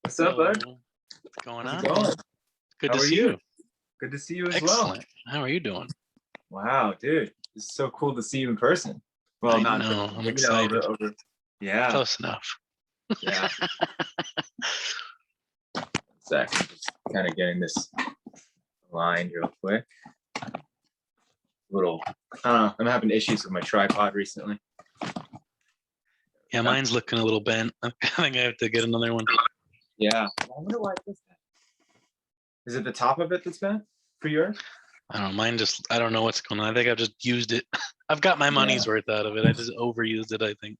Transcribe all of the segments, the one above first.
What's up, bud? What's going How's on? it going? Good How to are see you? you. Good to see you as Excellent. well. How are you doing? Wow, dude, it's so cool to see you in person. Well, I not in know. person, I'm but, excited. Yeah, Close enough. yeah. Second, just kind of getting this aligned real quick. I'm having issues with my tripod recently. Yeah, mine's looking a little bent. I think I have to get another one. Yeah. I wonder why it's bent. Is it the top of it that's bent for yours? I don't know. Mine just, I don't know what's going on. I think I've just used it. I've got my money's worth out of it. I just overused it, I think.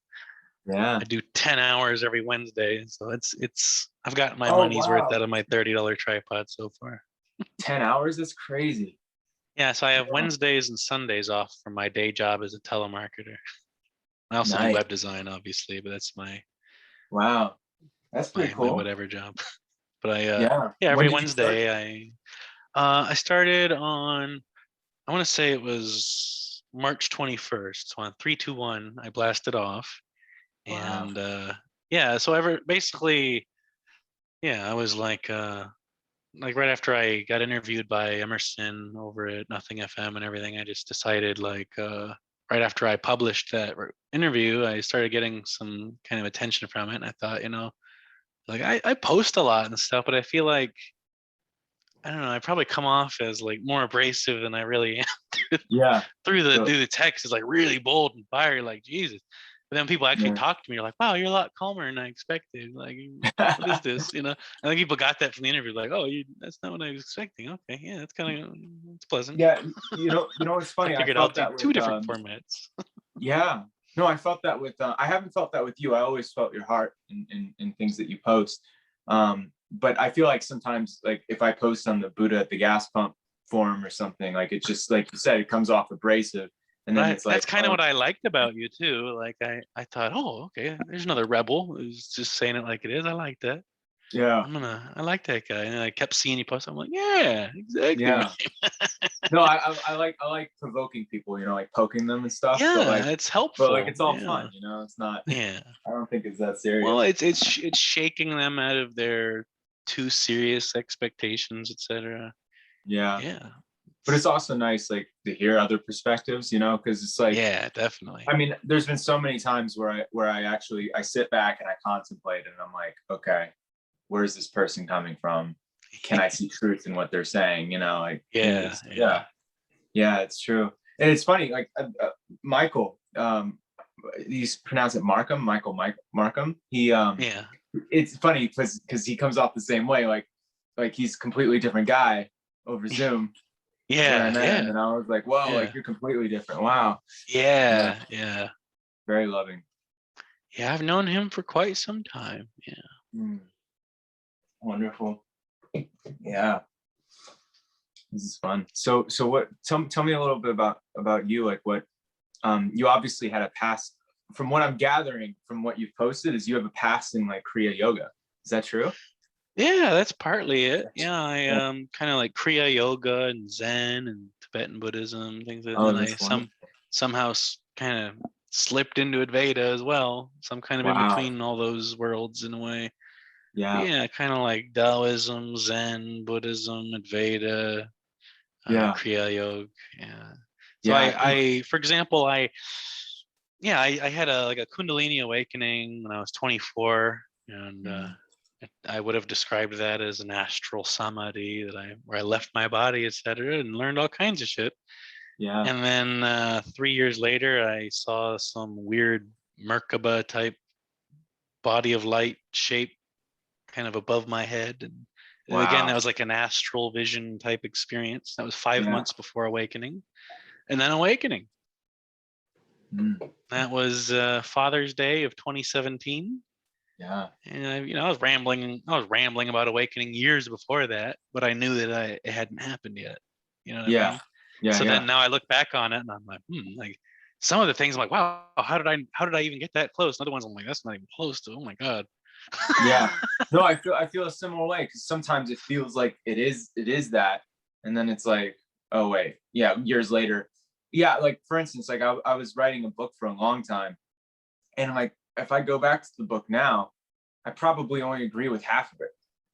Yeah. I do 10 hours every Wednesday. So I've got my money's worth out of my $30 tripod so far. 10 hours? That's crazy. Yeah, so I have Wednesdays and Sundays off from my day job as a telemarketer. I also do web design, obviously, but that's my That's pretty cool. My whatever job. But every Wednesday I started on, I want to say it was March 21st. So on 3-2-1, I blasted off, and so I was like right after I got interviewed by Emerson over at Nothing FM and everything, I just decided right after I published that interview, I started getting some kind of attention from it. And I thought, I post a lot and stuff, but I feel like, I don't know, I probably come off as like more abrasive than I really am. Through the text is like really bold and fiery, like Jesus. But then people actually talk to me, like, wow, you're a lot calmer than I expected. Like, what is this? I think people got that from the interview, like, oh, that's not what I was expecting. Okay, yeah, that's kind of, it's pleasant. Yeah, it's funny. I figured I'll do two different formats. Yeah. No, I felt that with, I haven't felt that with you. I always felt your heart in things that you post. But I feel like sometimes, like if I post on the Buddha at the gas pump forum or something, like it's just like you said, it comes off abrasive. And then it's like, that's kind of what I liked about you too. Like I thought, oh, okay, there's another rebel who's just saying it like it is. I like that. Yeah. I like that guy. And I kept seeing you post. I'm like, yeah, exactly. Yeah. No, I like provoking people, like poking them and stuff. Yeah, but like, it's helpful. But like it's all fun, it's not. Yeah. I don't think it's that serious. Well, it's shaking them out of their too serious expectations, etc. Yeah. Yeah. But it's also nice, like, to hear other perspectives, because it's like, yeah, definitely. I mean, there's been so many times where I sit back and I contemplate, and I'm like, okay, where's this person coming from? Can I see truth in what they're saying? Yeah, it's true. And it's funny, like Michael, he's pronounced it Markham. He it's funny because he comes off the same way, like he's a completely different guy over Zoom. And I was like, whoa, like you're completely different. Wow. Yeah. Very loving. Yeah, I've known him for quite some time. Yeah. Wonderful. Yeah. This is fun. So what, tell me a little bit about you, like what, you obviously had a past, from what I'm gathering from what you've posted, is you have a past in like Kriya Yoga. Is that true? Yeah, that's partly it. Yeah, I kind of like Kriya Yoga and Zen and Tibetan Buddhism, things like that. And I somehow kind of slipped into Advaita as well. So I'm kind of in between all those worlds in a way. Yeah, kind of like Taoism, Zen, Buddhism, Advaita, Kriya Yoga. Yeah. So I for example, I had a Kundalini awakening when I was 24, and I would have described that as an astral samadhi where I left my body, etc., and learned all kinds of shit. Yeah. And then 3 years later, I saw some weird Merkaba type body of light shape kind of above my head. And again, that was like an astral vision type experience. That was 5 months before awakening. And then awakening. That was Father's Day of 2017. Yeah. And I was rambling about awakening years before that, but I knew that it hadn't happened yet. You know what I mean? Yeah. So then now I look back on it and I'm like, like some of the things I'm like, wow, how did I even get that close? And other ones I'm like, that's not even close to, oh my God. Yeah. No, I feel a similar way, because sometimes it feels like it is that, and then it's like, oh wait, years later. Yeah, like for instance, like I was writing a book for a long time, and I'm like, if I go back to the book now, I probably only agree with half of it.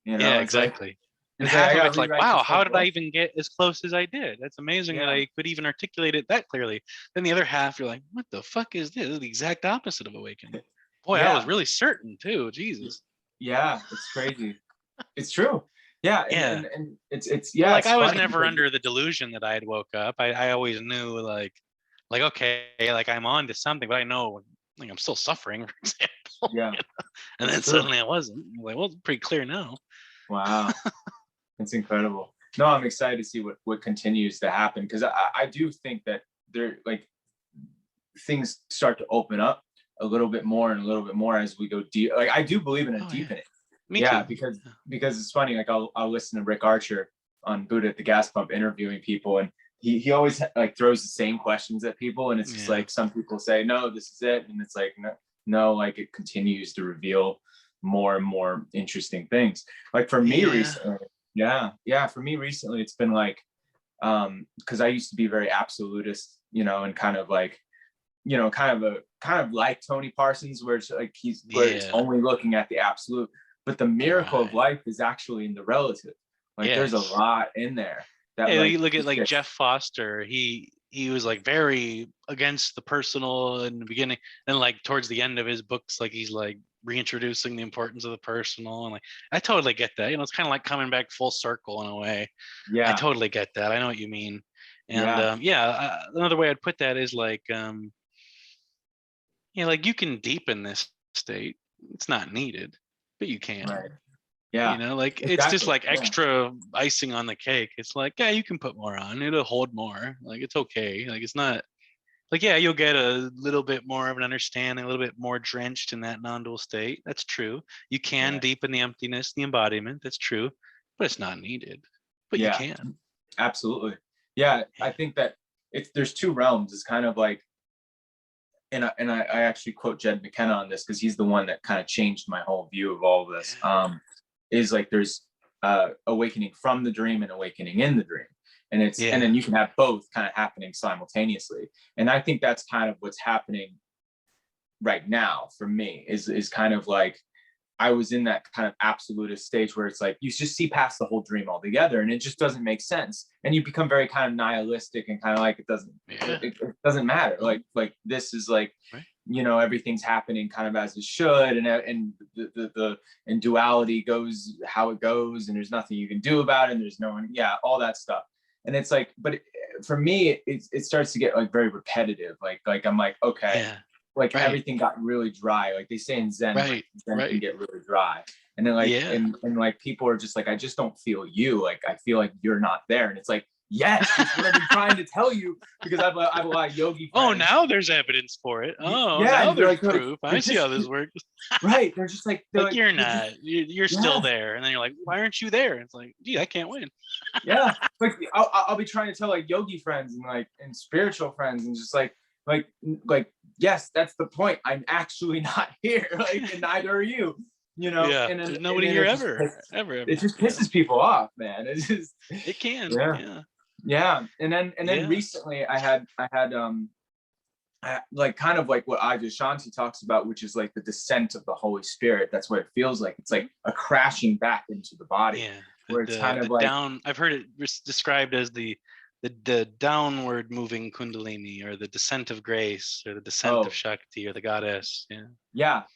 Yeah, exactly. And half of it's like, wow, how did I even get as close as I did? That's amazing that I could even articulate it that clearly. Then the other half, you're like, what the fuck is this? This is the exact opposite of awakening. Boy, I was really certain too. Jesus. Yeah, it's crazy. It's true. Yeah, and it's well, like I was never under the delusion that I had woke up. I always knew like okay, like I'm on to something, but I know like I'm still suffering, for example. Yeah. And then suddenly I wasn't. I'm like, well, it's pretty clear now. Wow. It's incredible. No, I'm excited to see what continues to happen, because I do think that there, like, things start to open up a little bit more and a little bit more as we go deep. Like, I do believe in a deepening. Me too. Because it's funny. Like, I'll listen to Rick Archer on Buddha at the Gas Pump interviewing people, and he always like throws the same questions at people, and it's just like some people say, no, this is it, and it's like no, like it continues to reveal more and more interesting things. Like for me recently. For me recently, it's been like, because I used to be very absolutist, and kind of like, kind of like Tony Parsons, where it's like it's only looking at the absolute, but the miracle of life is actually in the relative. Like there's a lot in there. That you look at like Jeff Foster, he was like very against the personal in the beginning, and like towards the end of his books, like he's like reintroducing the importance of the personal, and like I totally get that. It's kind of like coming back full circle in a way. I totally get that. I know what you mean. And another way I'd put that is like like you can deepen this state. It's not needed, but you can. Right. Like it's just like extra icing on the cake. It's like, you can put more on, it'll hold more. Like it's okay. Like it's not like, you'll get a little bit more of an understanding, a little bit more drenched in that non-dual state. That's true. You can deepen the emptiness, the embodiment. That's true, but it's not needed. But you can. Absolutely. Yeah, I think that there's two realms. It's kind of like, and I actually quote Jed McKenna on this, because he's the one that kind of changed my whole view of all of this. Is like there's awakening from the dream and awakening in the dream. And it's and then you can have both kind of happening simultaneously. And I think that's kind of what's happening right now for me, is kind of like I was in that kind of absolutist stage where it's like you just see past the whole dream altogether, and it just doesn't make sense. And you become very kind of nihilistic and kind of like it doesn't matter. Like this is like everything's happening kind of as it should, and the duality goes how it goes, and there's nothing you can do about it, and there's no one, all that stuff. And it's like, but for me, it starts to get like very repetitive. Like I'm like, okay, everything got really dry. Like they say in Zen, Zen can get really dry. And then like, and like people are just like, I just don't feel you. Like I feel like you're not there. And it's like, yes, that's what I've been trying to tell you, because I have a lot of yogi friends. Oh, now there's evidence for it. Oh, now there's proof. I see how this works. Right. They're just like, like you're not. You're still there. And then you're like, why aren't you there? It's like, gee, I can't win. Like I'll be trying to tell like yogi friends and spiritual friends, and just like yes, that's the point. I'm actually not here. Like, and neither are you. And there's nobody here ever. It just pisses people off, man. It's just it can. And then recently I had like kind of like what Shanti talks about, which is like the descent of the Holy Spirit. That's what it feels like. It's like a crashing back into the body, where it's kind of like down. I've heard it described as the downward moving kundalini, or the descent of grace, or the descent of Shakti, or the goddess.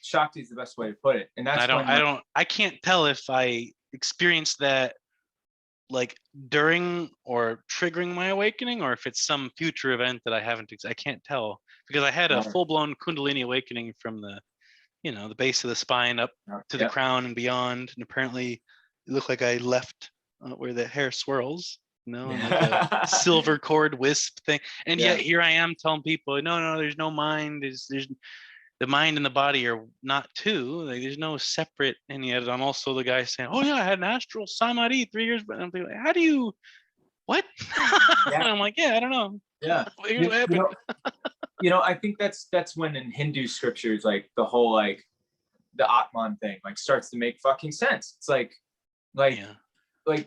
Shakti is the best way to put it. And that's I can't tell if I experienced that like during or triggering my awakening, or if it's some future event that I can't tell, because I had a full-blown kundalini awakening from the the base of the spine up to the crown and beyond, and apparently it looked like I left where the hair swirls, like a silver cord wisp thing, and yet here I am telling people, no, there's no mind, there's the mind and the body are not two. Like there's no separate. And yet I'm also the guy saying, oh yeah, I had an astral samadhi 3 years, but I'm like, how do you what? And I'm like, I don't know. Here's what happened. I think that's when in Hindu scriptures, like the whole like the Atman thing like starts to make fucking sense. It's like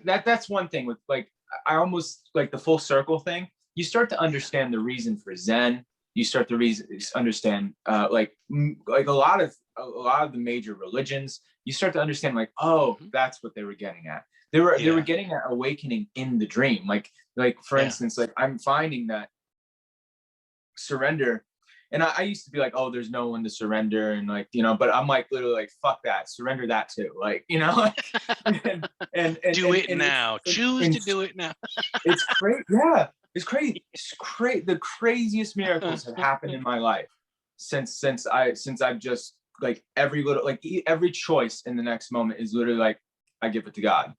that's one thing with like I almost like the full circle thing. You start to understand the reason for Zen. you start to understand like a lot of the major religions. You start to understand like, oh, that's what they were getting at. They were getting at awakening in the dream. Like for instance, like I'm finding that surrender. And I used to be like, oh, there's no one to surrender. And like, you know, but I'm like, literally like, fuck that, surrender that too. Like, you know, and do it now. Choose to do it now. It's great. Yeah. It's crazy. It's great. The craziest miracles have happened in my life since I've just like every choice in the next moment is literally like, I give it to God.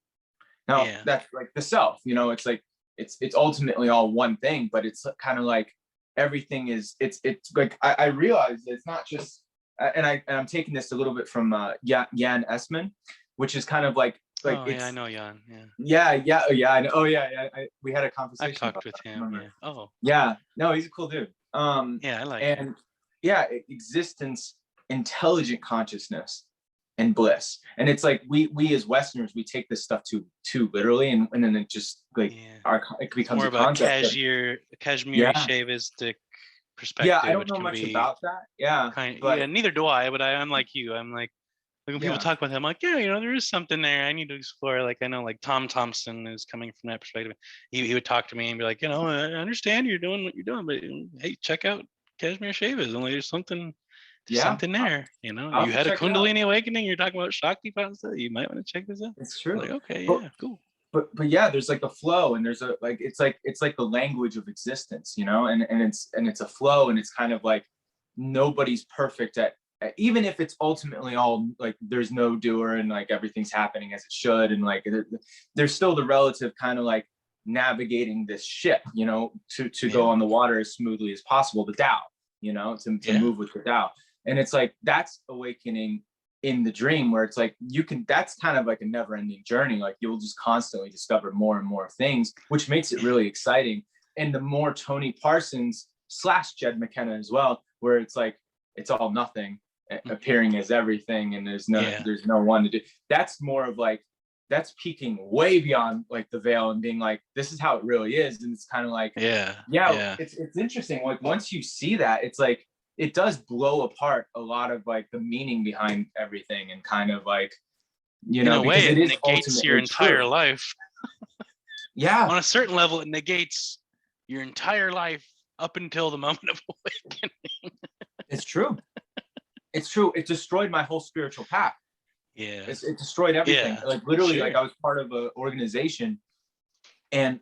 Now that's like the self, you know, it's like, it's ultimately all one thing, but it's kind of like, everything is it's like I realize it's not just and I'm taking this a little bit from Jan Essman, which is kind of like oh yeah, I know Jan. I know. We had a conversation. I talked with him. No, he's a cool dude. I like him. Existence, intelligent consciousness, and bliss. And it's like we as Westerners, we take this stuff too literally, and then it just like it becomes more a of concept. Kashmiri shavistic perspective. I don't know much about that. Neither do I. But I'm like you. I'm like when people talk about that, I'm like, you know, there is something there. I need to explore. Like I know, like Tom Thompson is coming from that perspective. He would talk to me and be like, you know, I understand you're doing what you're doing, but hey, check out Kashmir Shavis. Only there's something there, you know. You had a Kundalini awakening. You're talking about Shakti-Pat and stuff. You might want to check this out. It's true. Like, okay, cool. But there's like a flow, and there's a like it's like the language of existence, you know, and it's a flow, and it's kind of like nobody's perfect at even if it's ultimately all like there's no doer and like everything's happening as it should, and like there's still the relative kind of like navigating this ship, you know, to go on the water as smoothly as possible, the Tao, you know, to move with the Tao. And it's like that's awakening in the dream, where it's like that's kind of like a never-ending journey. Like you'll just constantly discover more and more things, which makes it really exciting. And the more Tony Parsons / Jed McKenna as well, where it's like it's all nothing appearing as everything, and there's no one to do. That's more of like that's peeking way beyond like the veil and being like, this is how it really is. And it's kind of like it's interesting. Like once you see that, it's like it does blow apart a lot of like the meaning behind everything, and kind of like, you know, in a way it negates your entire life. On a certain level, it negates your entire life up until the moment of awakening. It's true. It destroyed my whole spiritual path. It destroyed everything. Like literally, like I was part of an organization, and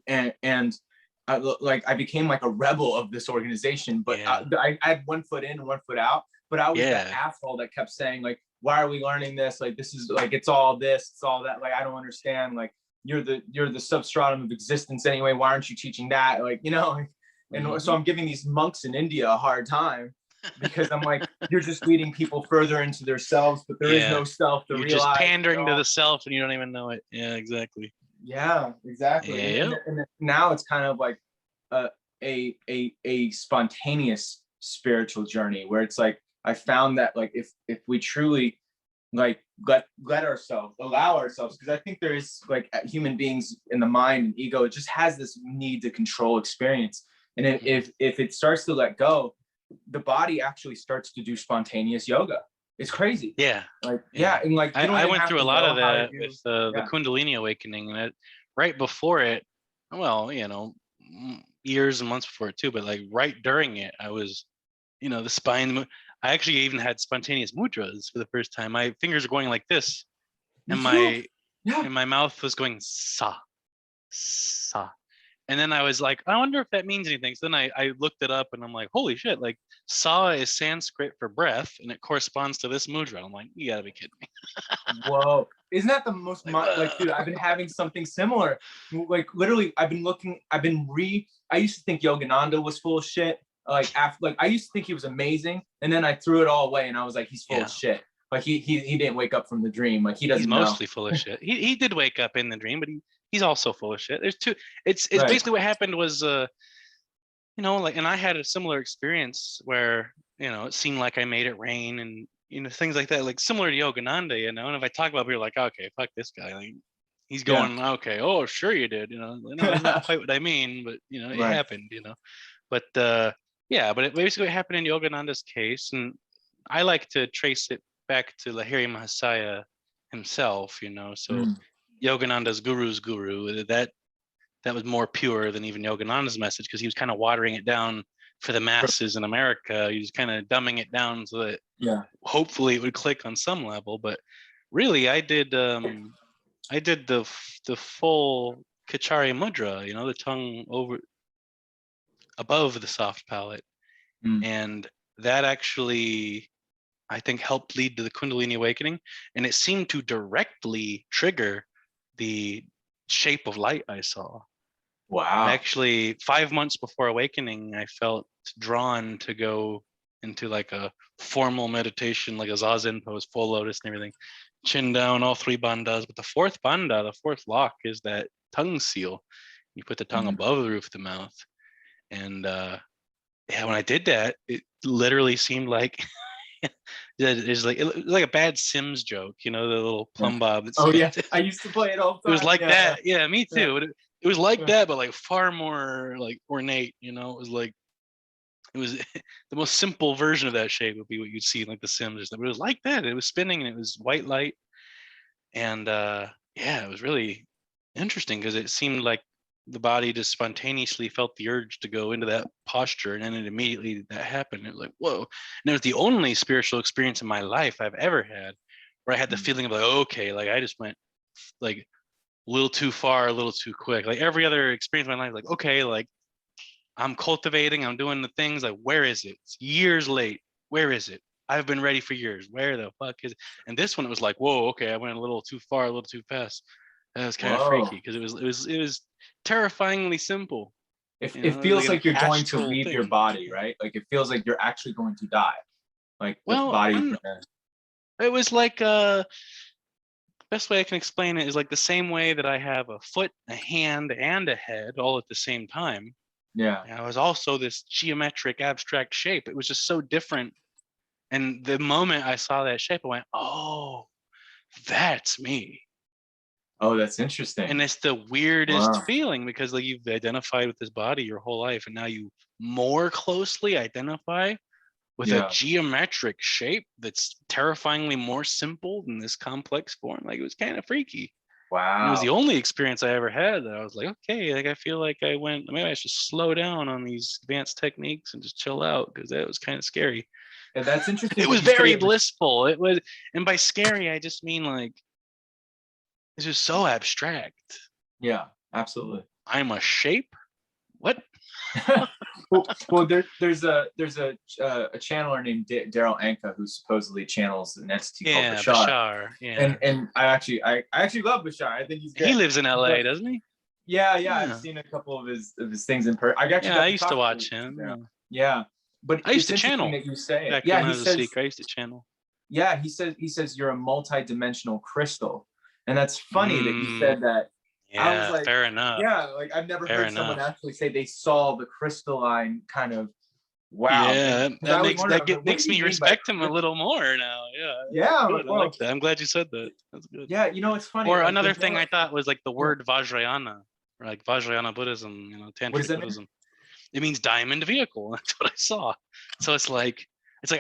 I became like a rebel of this organization, but I had one foot in and one foot out, but I was that asshole that kept saying like, why are we learning this? Like, this is like, it's all this, it's all that. Like, I don't understand. Like, you're the substratum of existence anyway. Why aren't you teaching that? Like, you know, and so I'm giving these monks in India a hard time, because I'm like, you're just leading people further into their selves, but there is no self to realize. You're just pandering to the self and you don't even know it. Yeah, exactly. Yeah, exactly. And now it's kind of like a spontaneous spiritual journey, where it's like I found that like if we truly like let ourselves allow ourselves, because I think there is like human beings in the mind and ego, it just has this need to control experience, and if it starts to let go, the body actually starts to do spontaneous yoga. It's crazy. And like I went through a lot of that with the Kundalini awakening, and right before it, well, you know, years and months before it too, but like right during it, I was, you know, the spine. I actually even had spontaneous mudras for the first time. My fingers are going like this, and my mouth was going sa. And then I was like, I wonder if that means anything. So then I looked it up, and I'm like, holy shit, like sa is Sanskrit for breath, and it corresponds to this mudra. I'm like, you gotta be kidding me. Whoa. Isn't that the most, like, dude, I've been having something similar. Like, literally, I used to think Yogananda was full of shit. Like, I used to think he was amazing, and then I threw it all away, and I was like, he's full of shit. Like, he didn't wake up from the dream. Like, he doesn't He's mostly full of shit. He did wake up in the dream, but he's also full of shit. There's two. It's basically what happened was, you know, like, and I had a similar experience where, you know, it seemed like I made it rain, and, you know, things like that, like similar to Yogananda, you know. And if I talk about it, you're like, okay, fuck this guy. Like, he's going, okay, oh, sure you did, you know. No, that's not quite what I mean, but, you know, it happened, you know. But Yeah, but it basically happened in Yogananda's case, and I like to trace it back to Lahiri Mahasaya himself, you know. So Yogananda's guru's guru, that was more pure than even Yogananda's message, because he was kind of watering it down for the masses in America. He was kind of dumbing it down so that hopefully it would click on some level. But really, I did the full Kachari mudra, you know, the tongue over above the soft palate, and that actually, I think, helped lead to the Kundalini awakening, and it seemed to directly trigger the shape of light I saw. Wow. Actually, 5 months before awakening, I felt drawn to go into like a formal meditation, like a zazen pose, full lotus and everything, chin down, all 3 bandhas. But the 4th bandha, the 4th lock, is that tongue seal. You put the tongue above the roof of the mouth. And yeah, when I did that, it literally seemed like it's like a bad Sims joke, you know, the little plumb bob. Oh yeah, I used to play it all the time. It was like that. Yeah, me too. It was like that, but like far more like ornate, you know. It was the most simple version of that shape would be what you'd see in like the Sims or something. But it was like that. It was spinning and it was white light. And yeah, it was really interesting because it seemed like the body just spontaneously felt the urge to go into that posture, and then it immediately that happened. It was like, whoa. And it was the only spiritual experience in my life I've ever had where I had the feeling of like, okay, like I just went like a little too far, a little too quick. Like every other experience in my life, like, okay, like I'm cultivating, I'm doing the things, like, where is it? It's years late. Where is it? I've been ready for years. Where the fuck is it? And this one, it was like, whoa, okay, I went a little too far, a little too fast. That was kind of freaky because it was terrifyingly simple. It feels like you're going to leave your body, right? Like it feels like you're actually going to die. Like the body. It was like best way I can explain it is like the same way that I have a foot, a hand, and a head all at the same time. Yeah. And I was also this geometric abstract shape. It was just so different. And the moment I saw that shape, I went, oh, that's me. Oh, that's interesting. And it's the weirdest feeling because like you've identified with this body your whole life, and now you more closely identify with a geometric shape that's terrifyingly more simple than this complex form. Like it was kind of freaky. Wow. And it was the only experience I ever had that I was like, okay, like I feel like I went, maybe I should slow down on these advanced techniques and just chill out, because that was kind of scary. And that's interesting. It was very blissful. It was, and by scary, I just mean like, it's just so abstract. Yeah, absolutely. I'm a shape? What? well, there's a channeler named Daryl Anka who supposedly channels an entity called Bashar. Yeah. And I actually love Bashar. I think he's good. He lives in LA, doesn't he? Yeah. I've seen a couple of his things in person. I used to watch him. Yeah. But I used to channel. That you say back when I was a seeker, I used to channel. Yeah, he says you're a multi-dimensional crystal. And that's funny that you said that. Yeah, I was like, fair enough. Yeah, like I've never heard someone actually say they saw the crystalline kind of. Wow. Yeah, that makes me respect him a little more now. Yeah. I like that. I'm glad you said that. That's good. Yeah, you know, it's funny. Or like, another thing I thought was like the word Vajrayana, or like Vajrayana Buddhism, you know, Tantric Buddhism. Mean? It means diamond vehicle. That's what I saw. So it's like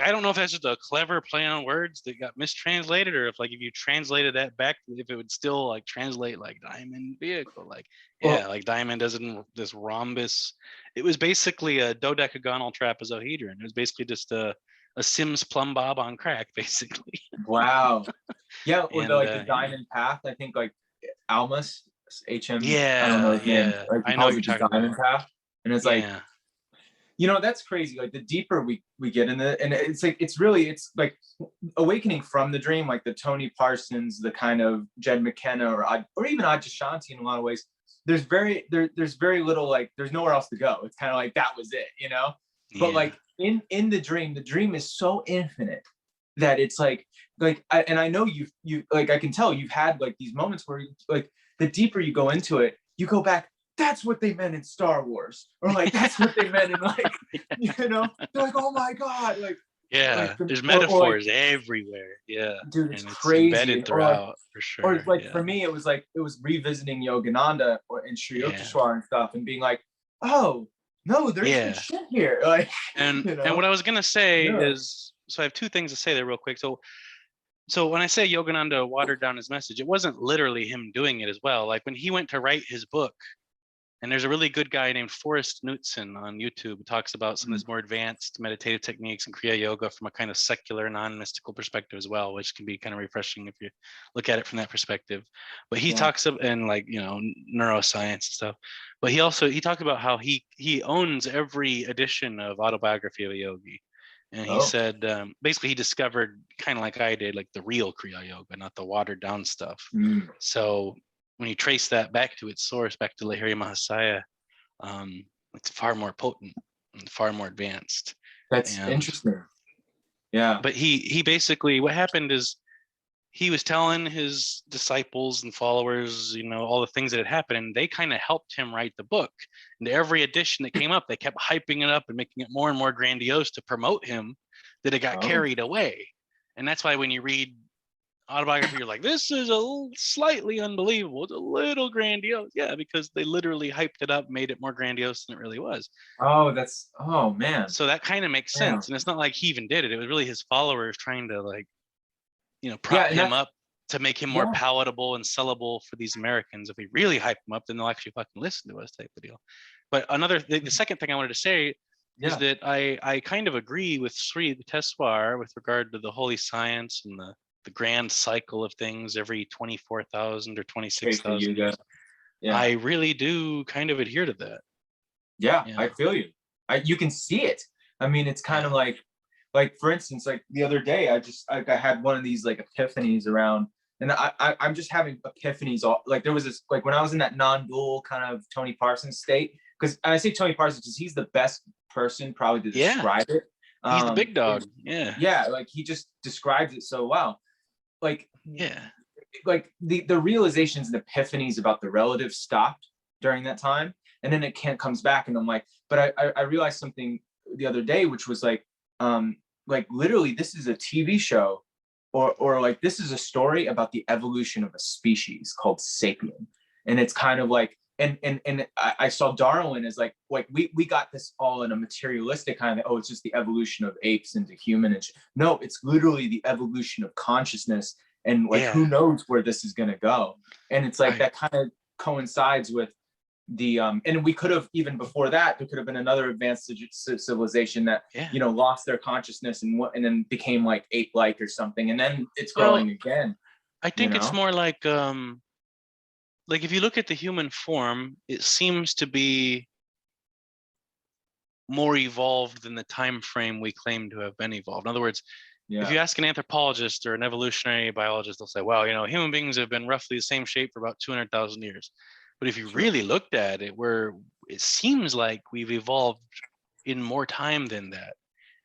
I don't know if that's just a clever play on words that got mistranslated, or if you translated that back, if it would still like translate like diamond vehicle, like like diamond as in this rhombus. It was basically a dodecagonal trapezohedron. It was basically just a Sims plumb bob on crack, basically. Wow. Yeah, or the diamond path. I think like Almas HM. Yeah, I don't know his name. Like, I know what you're talking diamond about. Path, and it's like. You know, that's crazy. Like the deeper we get in it, and it's like awakening from the dream, like the Tony Parsons, the kind of Jed McKenna, or even Adyashanti in a lot of ways. There's very little, like there's nowhere else to go. It's kind of like that was it, you know. Yeah. But like in the dream is so infinite that it's and I know you like I can tell you've had like these moments where like the deeper you go into it, you go back. That's what they meant in Star Wars, or like that's what they meant in like, you know, they're like, oh my god, like there's metaphors everywhere, dude, it's crazy. Embedded throughout, for sure. Or like for me, it was revisiting Yogananda and Sri Yukteswar and stuff, and being like, oh, no, there's some shit here. Like, and what I was gonna say is, so I have two things to say there real quick. So when I say Yogananda watered down his message, it wasn't literally him doing it as well. Like when he went to write his book, and there's a really good guy named Forrest Knudsen on YouTube who talks about some of his more advanced meditative techniques and Kriya Yoga from a kind of secular, non-mystical perspective as well, which can be kind of refreshing if you look at it from that perspective. But he talks of, and like, you know, neuroscience and stuff. But he talked about how he owns every edition of Autobiography of a Yogi. And he said, basically he discovered, kind of like I did, like the real Kriya Yoga, not the watered down stuff. So when you trace that back to its source, back to Lahiri Mahasaya, it's far more potent and far more advanced. That's interesting. Yeah. But he basically, what happened is he was telling his disciples and followers, you know, all the things that had happened, and they kind of helped him write the book. And every edition that came up, they kept hyping it up and making it more and more grandiose to promote him, that it got carried away. And that's why when you read Autobiography, you're like, this is a slightly unbelievable, it's a little grandiose. Yeah, because they literally hyped it up, made it more grandiose than it really was. Oh man. So that kind of makes sense. And it's not like he even did it. It was really his followers trying to, like, you know, prop him up to make him more palatable and sellable for these Americans. If we really hype him up, then they'll actually fucking listen to us, type of deal. But the second thing I wanted to say is that I kind of agree with Sri Teswar with regard to the holy science and the grand cycle of things every 24,000 or 26,000 years. I really do kind of adhere to that. I feel you. You can see it. I mean, it's kind of like for instance, like the other day, I had one of these like epiphanies around, and I'm just having epiphanies. Like there was this, like when I was in that non-dual kind of Tony Parsons state, because I say Tony Parsons because he's the best person probably to describe it. He's the big dog. Like he just describes it so well. Like the realizations and epiphanies about the relative stopped during that time, and then it comes back, and I'm like, but I realized something the other day, which was like literally this is a TV show, or like this is a story about the evolution of a species called sapien, and it's kind of like, and I saw Darwin as like we got this all in a materialistic kind of, it's just the evolution of apes into human, and no, it's literally the evolution of consciousness, and like who knows where this is going to go. And it's like that kind of coincides with the and we could have, even before that, there could have been another advanced civilization that you know lost their consciousness and then became like ape-like or something, and then it's growing again. I think it's more like if you look at the human form, it seems to be more evolved than the time frame we claim to have been evolved. In other words, if you ask an anthropologist or an evolutionary biologist, they'll say, well, you know, human beings have been roughly the same shape for about 200,000 years. But if you really looked at it, it seems like we've evolved in more time than that.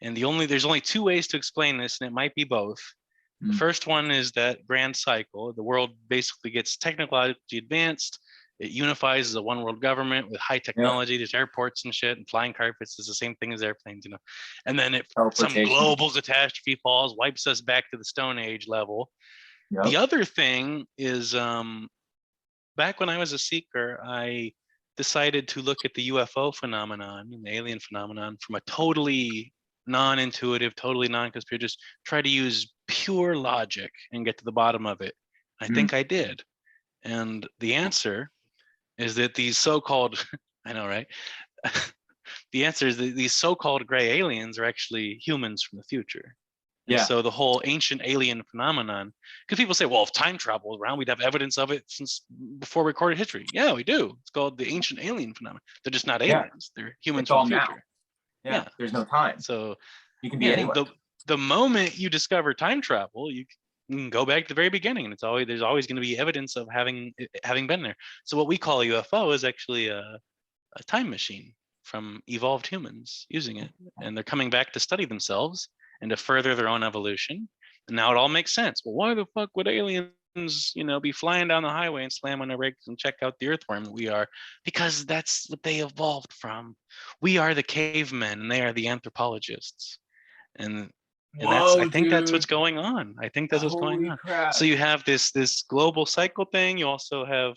And there's only two ways to explain this, and it might be both. The first one is that grand cycle. The world basically gets technologically advanced. It unifies as a one world government with high technology. There's airports and shit, and flying carpets is the same thing as airplanes, you know. And then some global catastrophe falls, wipes us back to the Stone Age level. The other thing is, back when I was a seeker, I decided to look at the UFO phenomenon and the alien phenomenon from a totally non-intuitive, totally non-conspiracy, just try to use pure logic and get to the bottom of it. I think I did. And the answer is that these so-called, I know, right? The answer is that these so-called gray aliens are actually humans from the future. And so the whole ancient alien phenomenon, because people say, well, if time travel was around, we'd have evidence of it since before recorded history. Yeah, we do. It's called the ancient alien phenomenon. They're just not aliens. They're humans from the future. Yeah, there's no time. So you can be anywhere. The moment you discover time travel, you can go back to the very beginning, and there's always going to be evidence of having been there. So what we call a UFO is actually a time machine from evolved humans using it, and they're coming back to study themselves and to further their own evolution. And now it all makes sense. Well, why the fuck would aliens, you know, be flying down the highway and slam on their brakes and check out the earthworm that we are? Because that's what they evolved from. We are the cavemen, and they are the anthropologists. And I think that's what's going on. I think that's what's going on. Crap. So you have this global cycle thing. You also have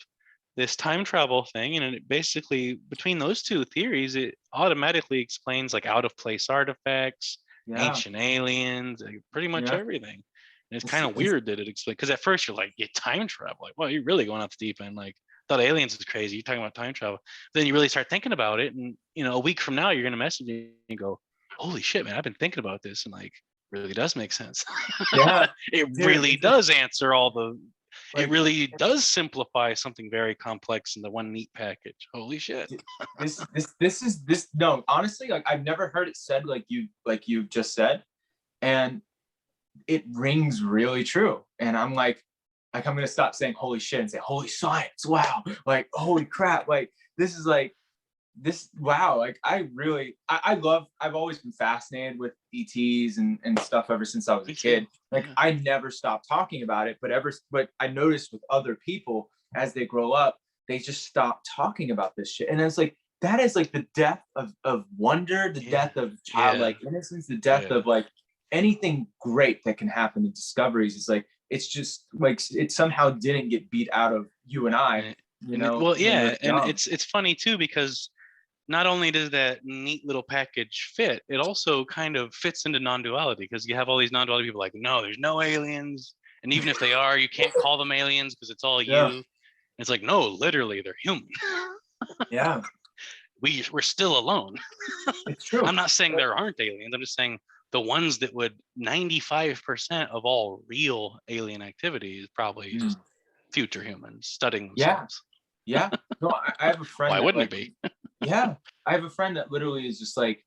this time travel thing, and it basically, between those two theories, it automatically explains like out of place artifacts, ancient aliens, like pretty much everything. And it's kind of weird that it explains, because at first you're like, yeah, time travel, like, well, you're really going off the deep end. Like, thought aliens is crazy. You're talking about time travel. Then you really start thinking about it, and a week from now, you're gonna message me and go, "Holy shit, man! I've been thinking about this, and like, really does make sense." Yeah, it really does answer all the. Like, it really does simplify something very complex into one neat package. Holy shit! No, honestly, like I've never heard it said like you just said, and it rings really true. And I'm like I'm gonna stop saying holy shit and say holy science. Wow, like holy crap, like this is like this. Wow, like I love. I've always been fascinated with ETs and stuff ever since I was a kid. Like I never stopped talking about it, but I noticed with other people as they grow up, they just stop talking about this shit, and it's like that is like the death of wonder, the death of childlike innocence, the death of like anything great that can happen in discoveries. Is like it's just like it somehow didn't get beat out of you and I, Well, yeah, and it's funny too, because not only does that neat little package fit, it also kind of fits into non-duality, because you have all these non-duality people like, no, there's no aliens, and even if they are, you can't call them aliens because it's all you. It's like, no, literally, they're human. Yeah. We're still alone. It's true. I'm not saying there aren't aliens. I'm just saying the ones that would 95% of all real alien activity is probably just future humans studying themselves. Yeah. No, I have a friend. Why wouldn't it be? Yeah. I have a friend that literally is just like,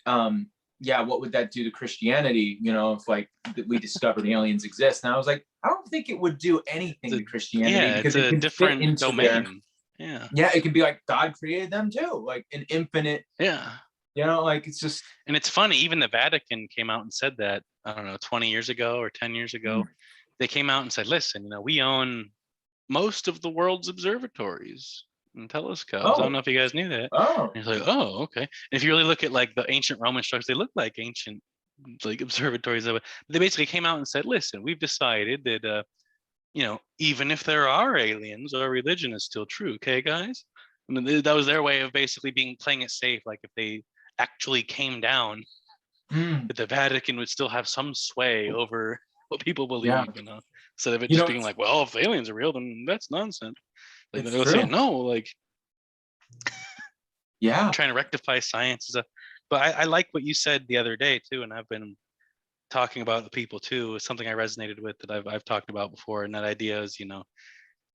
what would that do to Christianity? If like we discovered aliens exist. And I was like, I don't think it would do anything to Christianity, because it's a different domain. Yeah, it can be like God created them too, like an infinite. Like it's just. And it's funny, even the Vatican came out and said that, I don't know, 20 years ago or 10 years ago, they came out and said, listen, we own most of the world's observatories and telescopes. I don't know if you guys knew that. And it's like, oh, okay. And if you really look at like the ancient Roman structures, they look like ancient like observatories. They basically came out and said, listen, we've decided that even if there are aliens, our religion is still true. Okay, guys? I mean, that was their way of basically playing it safe. Like if they actually came down, that the Vatican would still have some sway over what people believe, instead of it just being like, well, if aliens are real, then that's nonsense. Like they're saying, no, like, trying to rectify science. But I like what you said the other day too, and I've been talking about the people too. Is something I resonated with that I've talked about before, and that idea is,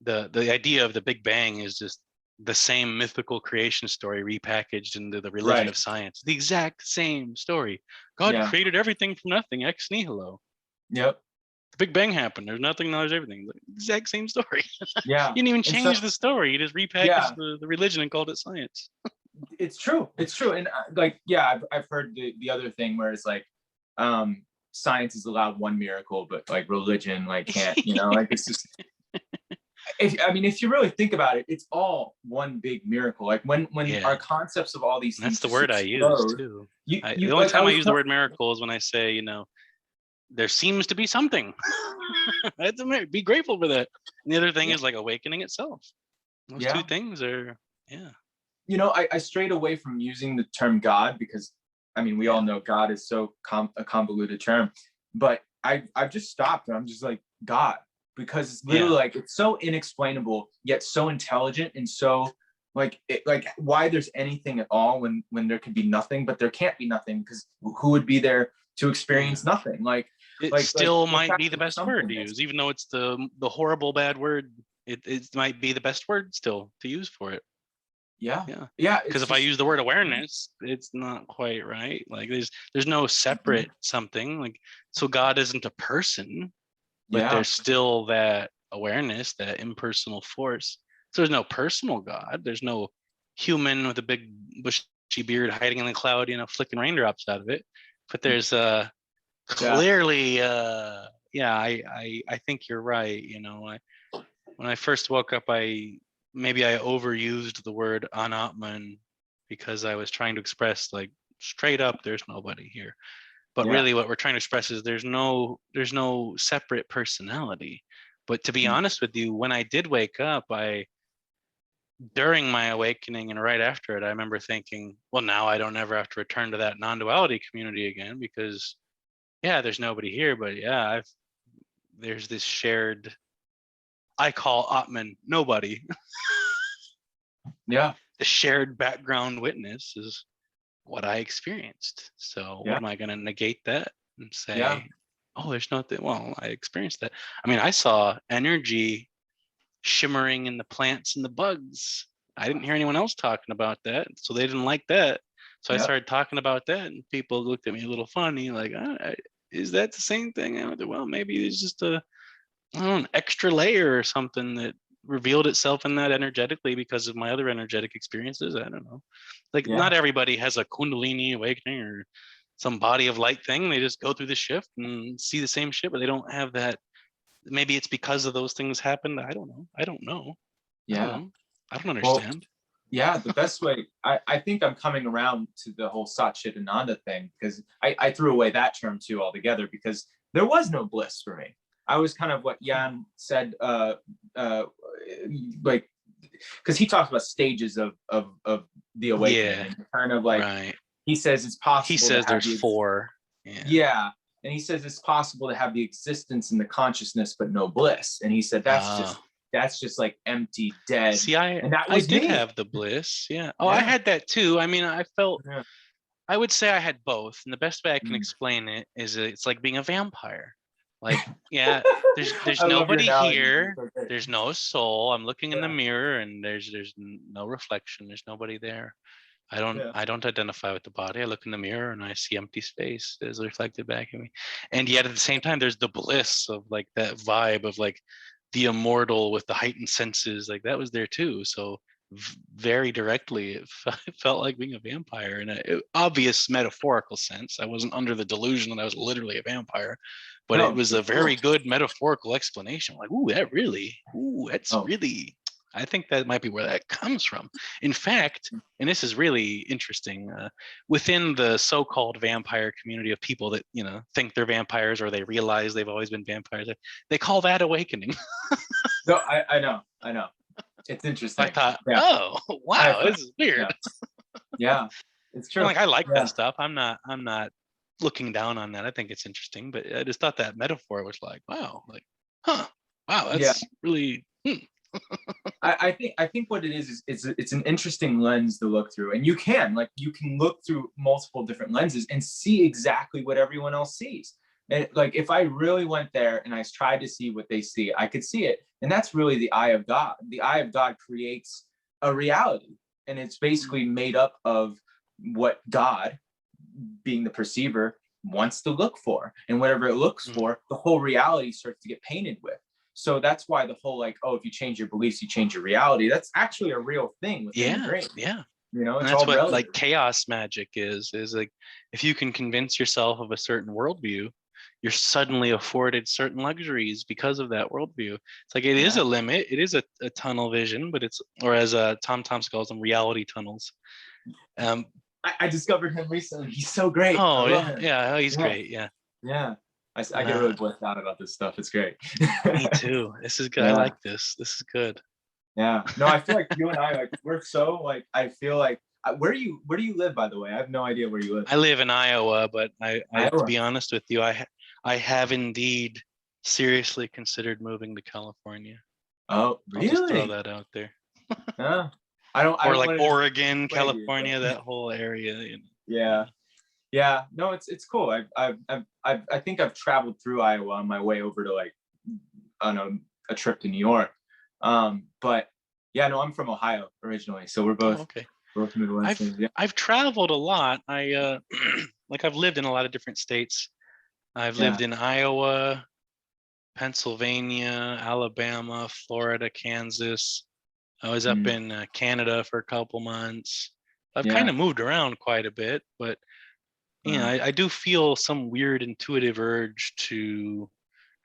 the idea of the Big Bang is just the same mythical creation story repackaged into the religion of science. The exact same story. God created everything from nothing, ex nihilo. Yep. The Big Bang happened. There's nothing, now there's everything. The exact same story. Yeah. You didn't even change the story. You just repackaged the religion and called it science. It's true. And I've heard the other thing where it's like, science is allowed one miracle, but like religion like can't, like it's just. If you really think about it, it's all one big miracle. Like when our concepts of all these things. That's the word I use too. The only time I use the word miracle is when I say, there seems to be something. Be grateful for that. And the other thing is like awakening itself. Those two things are, I strayed away from using the term God, because we all know God is so a convoluted term, but I've just stopped, and I'm just like God, because it's literally like it's so inexplainable yet so intelligent, and so like why there's anything at all when there could be nothing. But there can't be nothing, because who would be there to experience nothing? Like it still might be the best word to use, even though it's the horrible bad word. It might be the best word still to use for it. Because if I use the word awareness, it's not quite right. Like there's no separate something. Like, so God isn't a person, but there's still that awareness, that impersonal force. So there's no personal God. There's no human with a big bushy beard hiding in the cloud, flicking raindrops out of it. But there's clearly I think you're right. When I first woke up, maybe I overused the word anatman, because I was trying to express like straight up, there's nobody here. But really what we're trying to express is there's no separate personality. But to be honest with you, when I did wake up, I during my awakening and right after it, I remember thinking, well, now I don't ever have to return to that non-duality community again, because there's nobody here, but there's this shared, I call Atman nobody. Yeah. The shared background witness is what I experienced. So what am I going to negate that and say, oh, there's nothing? Well, I experienced that. I mean, I saw energy shimmering in the plants and the bugs. I didn't hear anyone else talking about that, so they didn't like that. So I started talking about that, and people looked at me a little funny, like, is that the same thing? I went, well, maybe it's just an extra layer or something that revealed itself in that energetically because of my other energetic experiences. I don't know. Like, not everybody has a Kundalini awakening or some body of light thing. They just go through the shift and see the same shit, but they don't have that. Maybe it's because of those things happened. I don't know. Yeah. I don't understand. Well, the best way, I think I'm coming around to the whole Sat Chit Ananda thing, because I threw away that term too altogether, because there was no bliss for me. I was kind of what Jan said, like, because he talks about stages of the awakening, and kind of like, he says it's possible. He says there's 4. Yeah. And he says it's possible to have the existence and the consciousness, but no bliss. And he said that's just like empty, dead. See, I did have the bliss. Yeah. Oh, I had that too. I mean, I felt. I would say I had both, and the best way I can explain it is it's like being a vampire. Like, there's nobody here. There's no soul. I'm looking in the mirror, and there's no reflection. There's nobody there. I don't identify with the body. I look in the mirror and I see empty space as reflected back at me. And yet at the same time, there's the bliss of like that vibe of like the immortal with the heightened senses. Like that was there too. So very directly, it felt like being a vampire in an obvious metaphorical sense. I wasn't under the delusion that I was literally a vampire, but it was a very good metaphorical explanation. Like, that's really, I think that might be where that comes from. In fact, and this is really interesting, within the so-called vampire community of people that, think they're vampires or they realize they've always been vampires, they call that awakening. No, I know. It's interesting. I thought, oh, wow, this is weird. Yeah, it's true. Like, I like that stuff. I'm not looking down on that. I think it's interesting, but I just thought that metaphor was like, wow, like, wow, that's really. I think what it is it's an interesting lens to look through, and you can look through multiple different lenses and see exactly what everyone else sees. And like, if I really went there and I tried to see what they see, I could see it. And that's really the eye of God. The eye of God creates a reality, and it's basically made up of what God, being the perceiver, wants to look for. And whatever it looks for, the whole reality starts to get painted with. So that's why the whole like, if you change your beliefs, you change your reality. That's actually a real thing within the brain. Yeah. It's that's all what relative. Like chaos magic is like, if you can convince yourself of a certain worldview, you're suddenly afforded certain luxuries because of that worldview. It's like, it is a limit. It is a tunnel vision, but it's, or as Tom Thompson calls them, reality tunnels. I discovered him recently. He's so great. Oh, yeah. He's great. Yeah. Yeah. I get really blessed out about this stuff. It's great. Me too. This is good. I like this. This is good. Yeah. No, I feel like you and I, like, we're so like, I feel like, where do you live, by the way? I have no idea where you live. I live in Iowa, but I to be honest with you, I have indeed seriously considered moving to California. Oh, really? I'll just throw that out there. I don't like Oregon, California, that whole area. Yeah. No, it's cool. I think I've traveled through Iowa on my way over to like, on a trip to New York. But yeah, no, I'm from Ohio originally, so we're both both Midwest. I've traveled a lot. I like, I've lived in a lot of different states. I've lived in Iowa, Pennsylvania, Alabama, Florida, Kansas. I was up in Canada for a couple months. I've kind of moved around quite a bit, but I do feel some weird intuitive urge to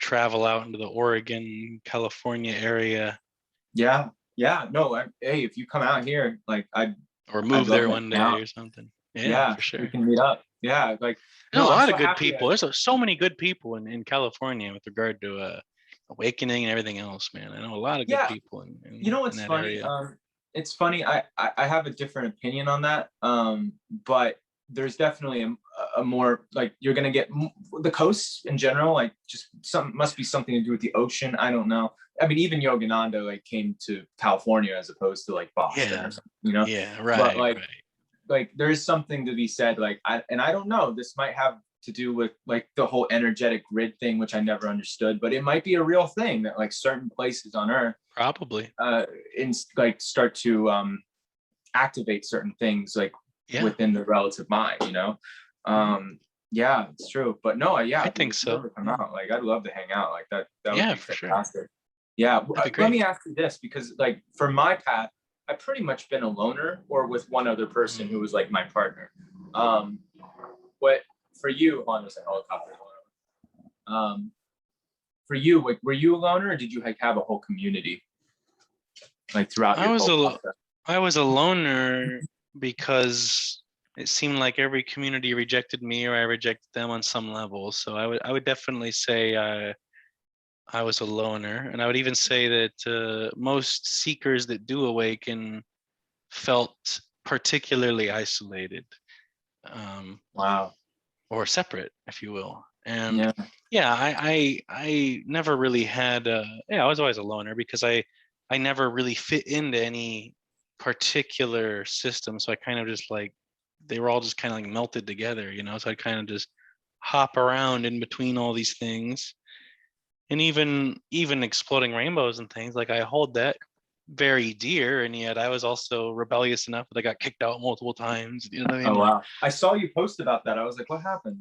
travel out into the Oregon, California area. Yeah. No, hey, if you come out here, like or move there one day or something. Yeah, for sure. We can meet up. Yeah, like there's a lot of good people. There's so many good people in California with regard to awakening and everything else, man. I know a lot of good people in what's that funny? area. it's funny. I have a different opinion on that. But there's definitely a more like you're gonna get the coasts in general. Like just must be something to do with the ocean. I don't know. I mean, even Yogananda like came to California as opposed to like Boston or something, you know. Yeah, right. But like there is something to be said. Like I don't know. This might have to do with like the whole energetic grid thing, which I never understood, but it might be a real thing that like certain places on Earth probably like start to activate certain things like within the relative mind, you know. Yeah, it's true. But no, I think so. Come out. Like I'd love to hang out like that. That would be for fantastic. Sure. Yeah, let me ask you this, because like for my path, I've pretty much been a loner or with one other person who was like my partner. What for you? Hold on, there's a helicopter going on. For you, like, were you a loner, or did you like have a whole community like throughout your whole process? I was a loner because it seemed like every community rejected me or I rejected them on some level. So I would definitely say I was a loner, and I would even say that most seekers that do awaken felt particularly isolated. Wow. Or separate, if you will. And I never really had I was always a loner because I never really fit into any particular system. So I kind of just like, they were all just kind of like melted together, you know. So I kind of just hop around in between all these things. And even exploding rainbows and things, like I hold that very dear, and yet I was also rebellious enough that I got kicked out multiple times. You know what I mean? Oh wow! I saw you post about that. I was like, what happened?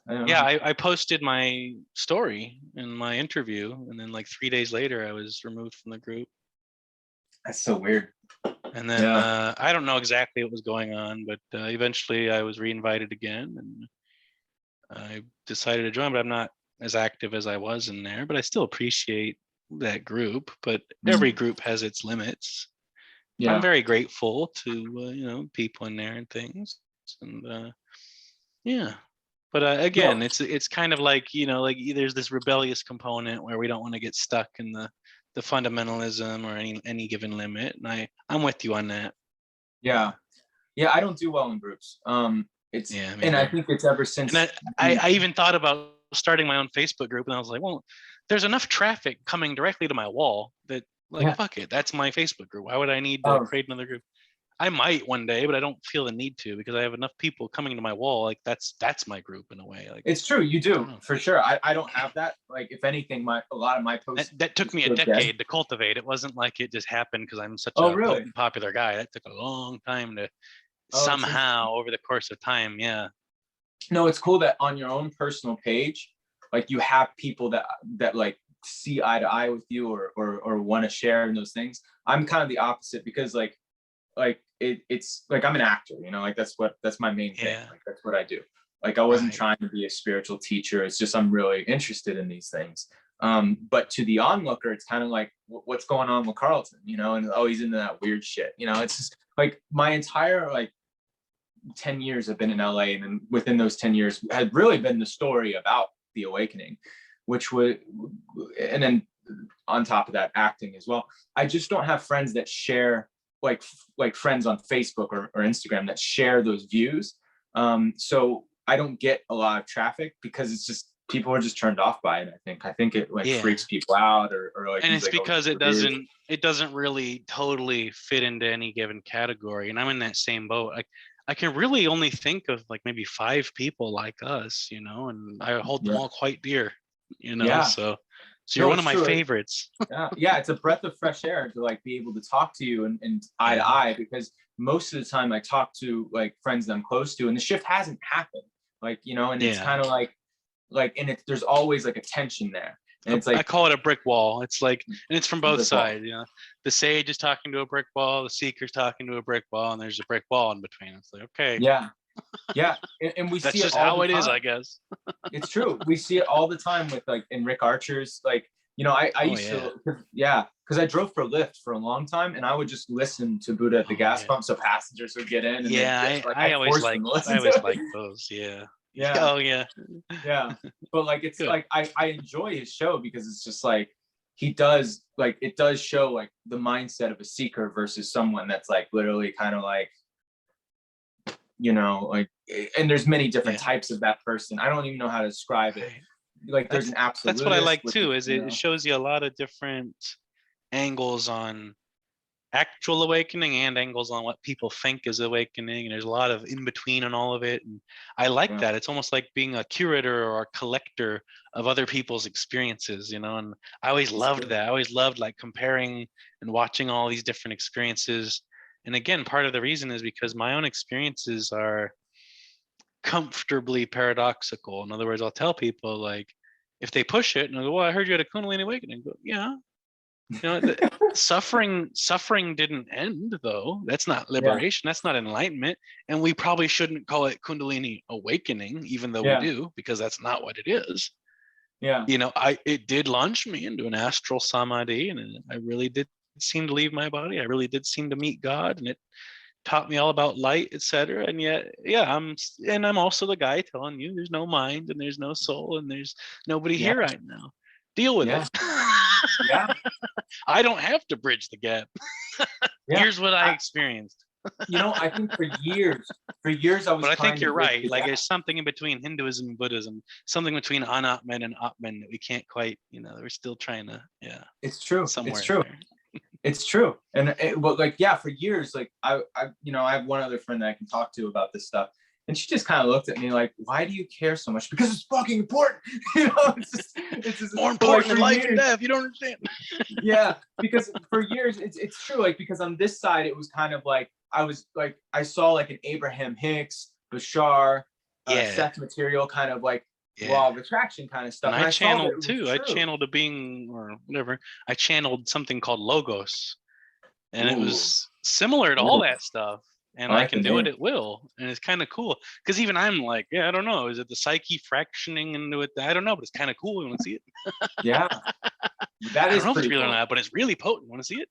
I posted my story in my interview, and then like 3 days later, I was removed from the group. That's so weird. And then I don't know exactly what was going on, but eventually I was reinvited again, and I decided to join. But I'm not as active as I was in there. But I still appreciate that group. But every group has its limits. Yeah. I'm very grateful to people in there and things, and But again, it's kind of like like there's this rebellious component where we don't want to get stuck in the fundamentalism or any given limit, and I'm with you on that. Yeah, I don't do well in groups. It's and I think it's ever since. And I even thought about starting my own Facebook group, and I was like, well, there's enough traffic coming directly to my wall that fuck it, that's my Facebook group. Why would I need to create another group? I might one day, but I don't feel the need to, because I have enough people coming to my wall. Like that's my group in a way. Like it's true, you do for sure. I don't have that. Like if anything, a lot of my posts that took me a decade to cultivate. It wasn't like it just happened because I'm such a popular guy. That took a long time to somehow over the course of time. Yeah. No, it's cool that on your own personal page, like you have people that like see eye to eye with you or want to share in those things. I'm kind of the opposite, because like it's like I'm an actor, like that's my main thing. Like that's what I do. Like I wasn't trying to be a spiritual teacher. It's just I'm really interested in these things. But to the onlooker, it's kind of like what's going on with Carlton, and he's into that weird shit. It's just like my entire 10 years I've been in LA, and then within those 10 years had really been the story about the awakening, which would, and then on top of that, acting as well. I just don't have friends that share like friends on Facebook or Instagram that share those views. So I don't get a lot of traffic because it's just people are just turned off by it. I think it freaks people out or like, and it's because it doesn't really totally fit into any given category. And I'm in that same boat. I can really only think of like maybe 5 people like us, and I hold them all quite dear, So you're one of my favorites. Yeah, it's a breath of fresh air to like be able to talk to you and eye to eye, because most of the time I talk to like friends that I'm close to, and the shift hasn't happened. And it's kind of like and there's always like a tension there. And it's like I call it a brick wall. It's like, and it's from both sides. The sage is talking to a brick wall, the seeker's talking to a brick wall, and there's a brick wall in between. It's like, okay. Yeah. And we that's see just it all how the it time. is, I guess. It's true. We see it all the time with in Rick Archer's I used to because I drove for Lyft for a long time, and I would just listen to Buddha at the gas pump so passengers would get in. And I always like those. Yeah. Oh yeah. Yeah. But it's like I enjoy his show because it's just like he does like, it does show like the mindset of a seeker versus someone that's like literally kind of like, you know, like, and there's many different types of that person. I don't even know how to describe it. Like there's an absolutist. That's what I like too, is it shows you a lot of different angles on actual awakening and angles on what people think is awakening, and there's a lot of in between on all of it, and I like that. It's almost like being a curator or a collector of other people's experiences, you know, and I always loved that. I always loved like comparing and watching all these different experiences. And again, part of the reason is because my own experiences are comfortably paradoxical. In other words, I'll tell people like, if they push it and I go, well, I heard you had a Kundalini awakening. I go, yeah. You know, suffering didn't end though. That's not liberation. That's not enlightenment. And we probably shouldn't call it Kundalini awakening, even though we do, because that's not what it is. Yeah. You know, it did launch me into an astral samadhi, and I really did seem to leave my body. I really did seem to meet God, and it taught me all about light, etc. And yet, I'm also the guy telling you there's no mind and there's no soul and there's nobody here right now. Deal with it. I don't have to bridge the gap. Here's what I experienced. You know, I think for years I was. But I think you're right. Like there's something in between Hinduism and Buddhism, something between Anatman and Atman that we can't quite. You know, we're still trying to. Yeah. It's true. It's true. It's true. And for years, like I have one other friend that I can talk to about this stuff. And she just kind of looked at me like, why do you care so much? Because it's fucking important. You know, it's just more important than life and death. You don't understand. Yeah, because for years, it's true. Like, because on this side, it was kind of like, I saw like an Abraham Hicks, Bashar, sex material kind of like law of attraction kind of stuff. And I channeled too. I channeled a being or whatever. I channeled something called Logos. And it was similar to all that stuff. And I can do it at will. And it's kind of cool. Because even I'm like, I don't know. Is it the psyche fractioning into it? I don't know, but it's kind of cool. You want to see it? Yeah. That is I don't know if it's real cool. or not, but it's really potent. Want to see it?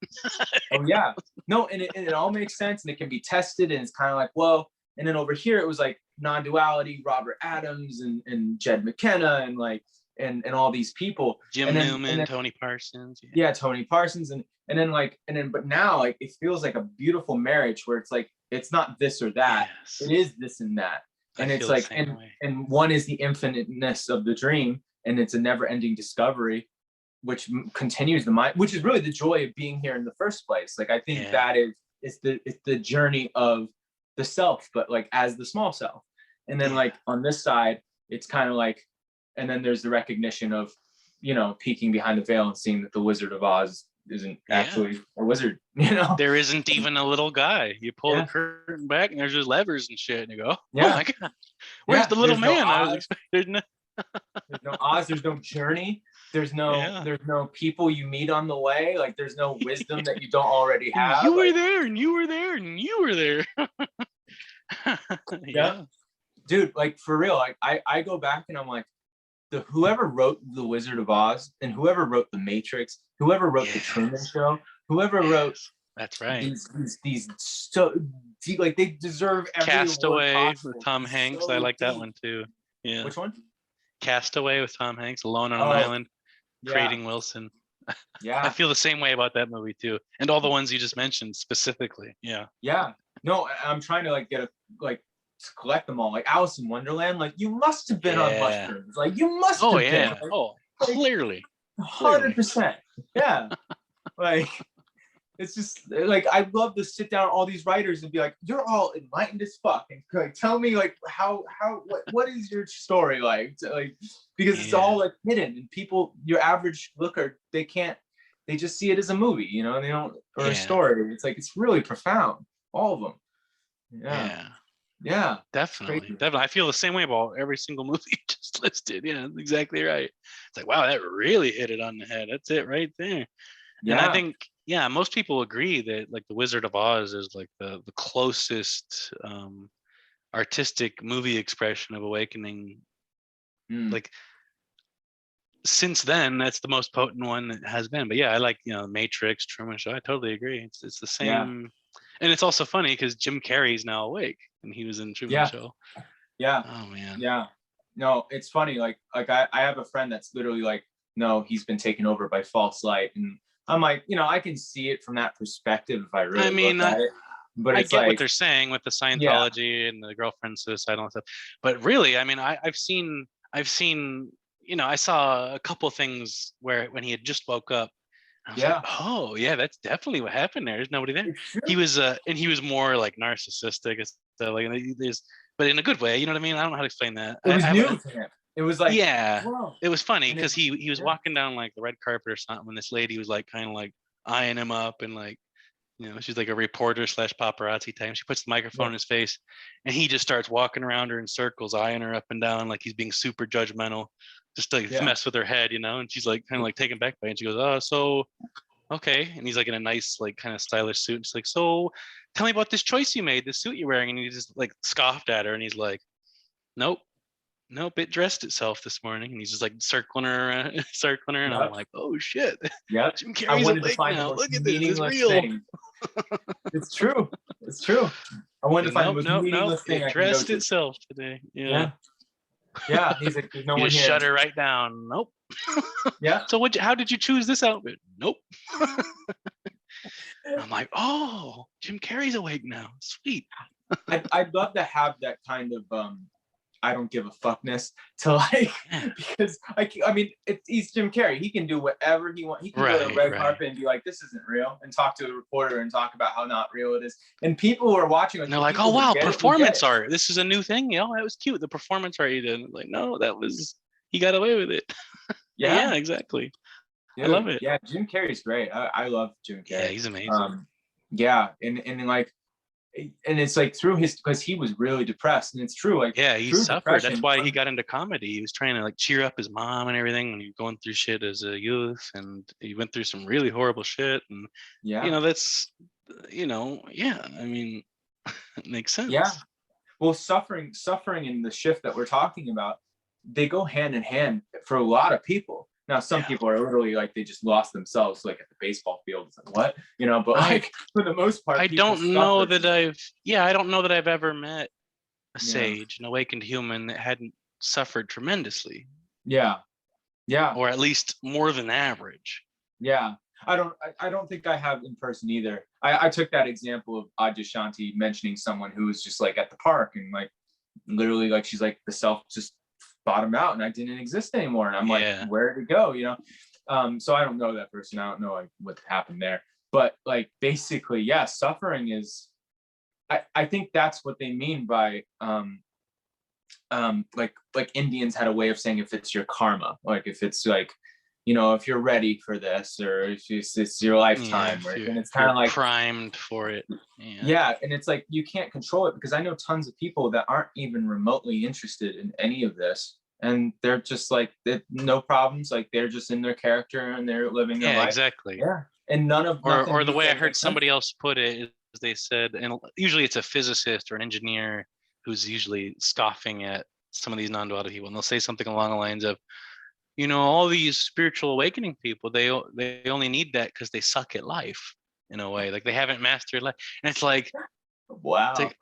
Oh, yeah. No, and it all makes sense. And it can be tested. And it's kind of like, well, and then over here, it was like non-duality, Robert Adams and Jed McKenna and like, and all these people. Jim Newman, Tony Parsons. Yeah, Tony Parsons. But now like it feels like a beautiful marriage where it's like, it's not this or that. It is this and that. And it's like, and one is the infiniteness of the dream, and it's a never-ending discovery, which continues the mind, which is really the joy of being here in the first place. Like I think that it's the journey of the self, but like as the small self. And then like on this side, it's kind of like, and then there's the recognition of, you know, peeking behind the veil and seeing that the Wizard of Oz isn't actually a wizard, you know. There isn't even a little guy. You pull the curtain back and there's just levers and shit, and you go, oh my god, where's the little man? I was expecting. There's no Oz. There's no journey. There's no people you meet on the way. Like there's no wisdom that you don't already have. You were there, and you were there, and you were there. Dude, like for real. Like I go back and I'm like, whoever wrote The Wizard of Oz and whoever wrote The Matrix, whoever wrote The Truman Show, whoever wrote these so deep, like they deserve every Castaway with Tom Hanks. I like that one too. Yeah. Which one? Castaway with Tom Hanks, alone on an island, creating Wilson. Yeah. I feel the same way about that movie too. And all the ones you just mentioned specifically. Yeah. Yeah. No, I'm trying to like to collect them all, like Alice in Wonderland. Like you must have been on mushrooms. Like you must have been. Like, clearly. 100%. Yeah. Like it's just like I love to sit down all these writers and be like, you're all enlightened as fuck, and like tell me like what is your story like? Because it's all like hidden, and people, your average looker, they just see it as a movie, you know, they don't, or a story. It's like it's really profound, all of them. Yeah, definitely. I feel the same way about every single movie you just listed. Yeah, that's exactly right. It's like, wow, that really hit it on the head. That's it right there. And I think, most people agree that like The Wizard of Oz is like the closest artistic movie expression of awakening. Like since then, that's the most potent one it has been. But I like, Matrix, Truman Show. I totally agree. It's the same. Yeah. And it's also funny because Jim Carrey's now awake, and he was in Truman Show. Yeah. Oh man. Yeah. No, it's funny. Like I have a friend that's literally like no, he's been taken over by false light. And I'm like, I can see it from that perspective if I really look at it. But I it's get like, what they're saying with the Scientology and the girlfriend suicidal and stuff. But really, I mean, I've seen, I saw a couple things where when he had just woke up, I was like, oh yeah, that's definitely what happened there. There's nobody there. He was and he was more like narcissistic and stuff, like, but in a good way. You know what I mean? I don't know how to explain that. It was new to him. It was like, whoa. It was funny because he was walking down like the red carpet or something when this lady was like kind of like eyeing him up, and like, she's like a reporter / paparazzi type. She puts the microphone in his face, and he just starts walking around her in circles, eyeing her up and down like he's being super judgmental, just to mess with her head, and she's like kind of like taken back by it. And she goes, "Oh, so okay." And he's like in a nice, like kind of stylish suit. And she's like, "So tell me about this choice you made, this suit you're wearing." And he just like scoffed at her, and he's like, "Nope, it dressed itself this morning." And he's just like circling her. And I'm like, "Oh shit." Yeah. Jim Carrey's awake now. Look at this. It's real. It's true. It's true. I wanted to find the most meaningless thing it I can go dressed to. itself today. Yeah. He's like, there's no you one just here. shut her right down. Nope. Yeah. So how did you choose this outfit? Nope. I'm like, oh, Jim Carrey's awake now. Sweet. I'd love to have that kind of I don't give a fuckness to like, because I mean, he's Jim Carrey. He can do whatever he wants. He can go to the red carpet and be like, "This isn't real," and talk to a reporter and talk about how not real it is. And people who are watching, and they're like, "Oh wow, performance art. This is a new thing. That was cute. The performance art you did." Like, no, he got away with it. Yeah, exactly. Dude, I love it. Yeah, Jim Carrey's great. I love Jim Carrey. Yeah, he's amazing. And like, and it's like through because he was really depressed, and it's true. Like, he suffered. That's why he got into comedy. He was trying to like cheer up his mom and everything when he was going through shit as a youth, and he went through some really horrible shit. And that's, I mean, it makes sense. Yeah. Well, suffering and the shift that we're talking about, they go hand in hand for a lot of people. Now, some people are literally like, they just lost themselves, like at the baseball field. It's like, what? But like for the most part, I don't know that I've ever met a sage, an awakened human that hadn't suffered tremendously. Yeah. Or at least more than average. Yeah. I don't think I have in person either. I took that example of Adyashanti mentioning someone who was just like at the park and like literally like she's like the self just bottomed out and I didn't exist anymore. And I'm like, where did it go? So I don't know that person. I don't know like what happened there. But like basically, suffering is I think that's what they mean by like Indians had a way of saying if it's your karma, like if it's like, if you're ready for this or if it's your lifetime, and it's kind of like primed for it. And it's like you can't control it, because I know tons of people that aren't even remotely interested in any of this, and they're just like no problems, like they're just in their character and they're living their life. Exactly. And or the way I heard somebody else put it is they said, and usually it's a physicist or an engineer who's usually scoffing at some of these non-duality people, and they'll say something along the lines of, all these spiritual awakening people, they only need that because they suck at life in a way, like they haven't mastered life. And it's like, wow, it's like,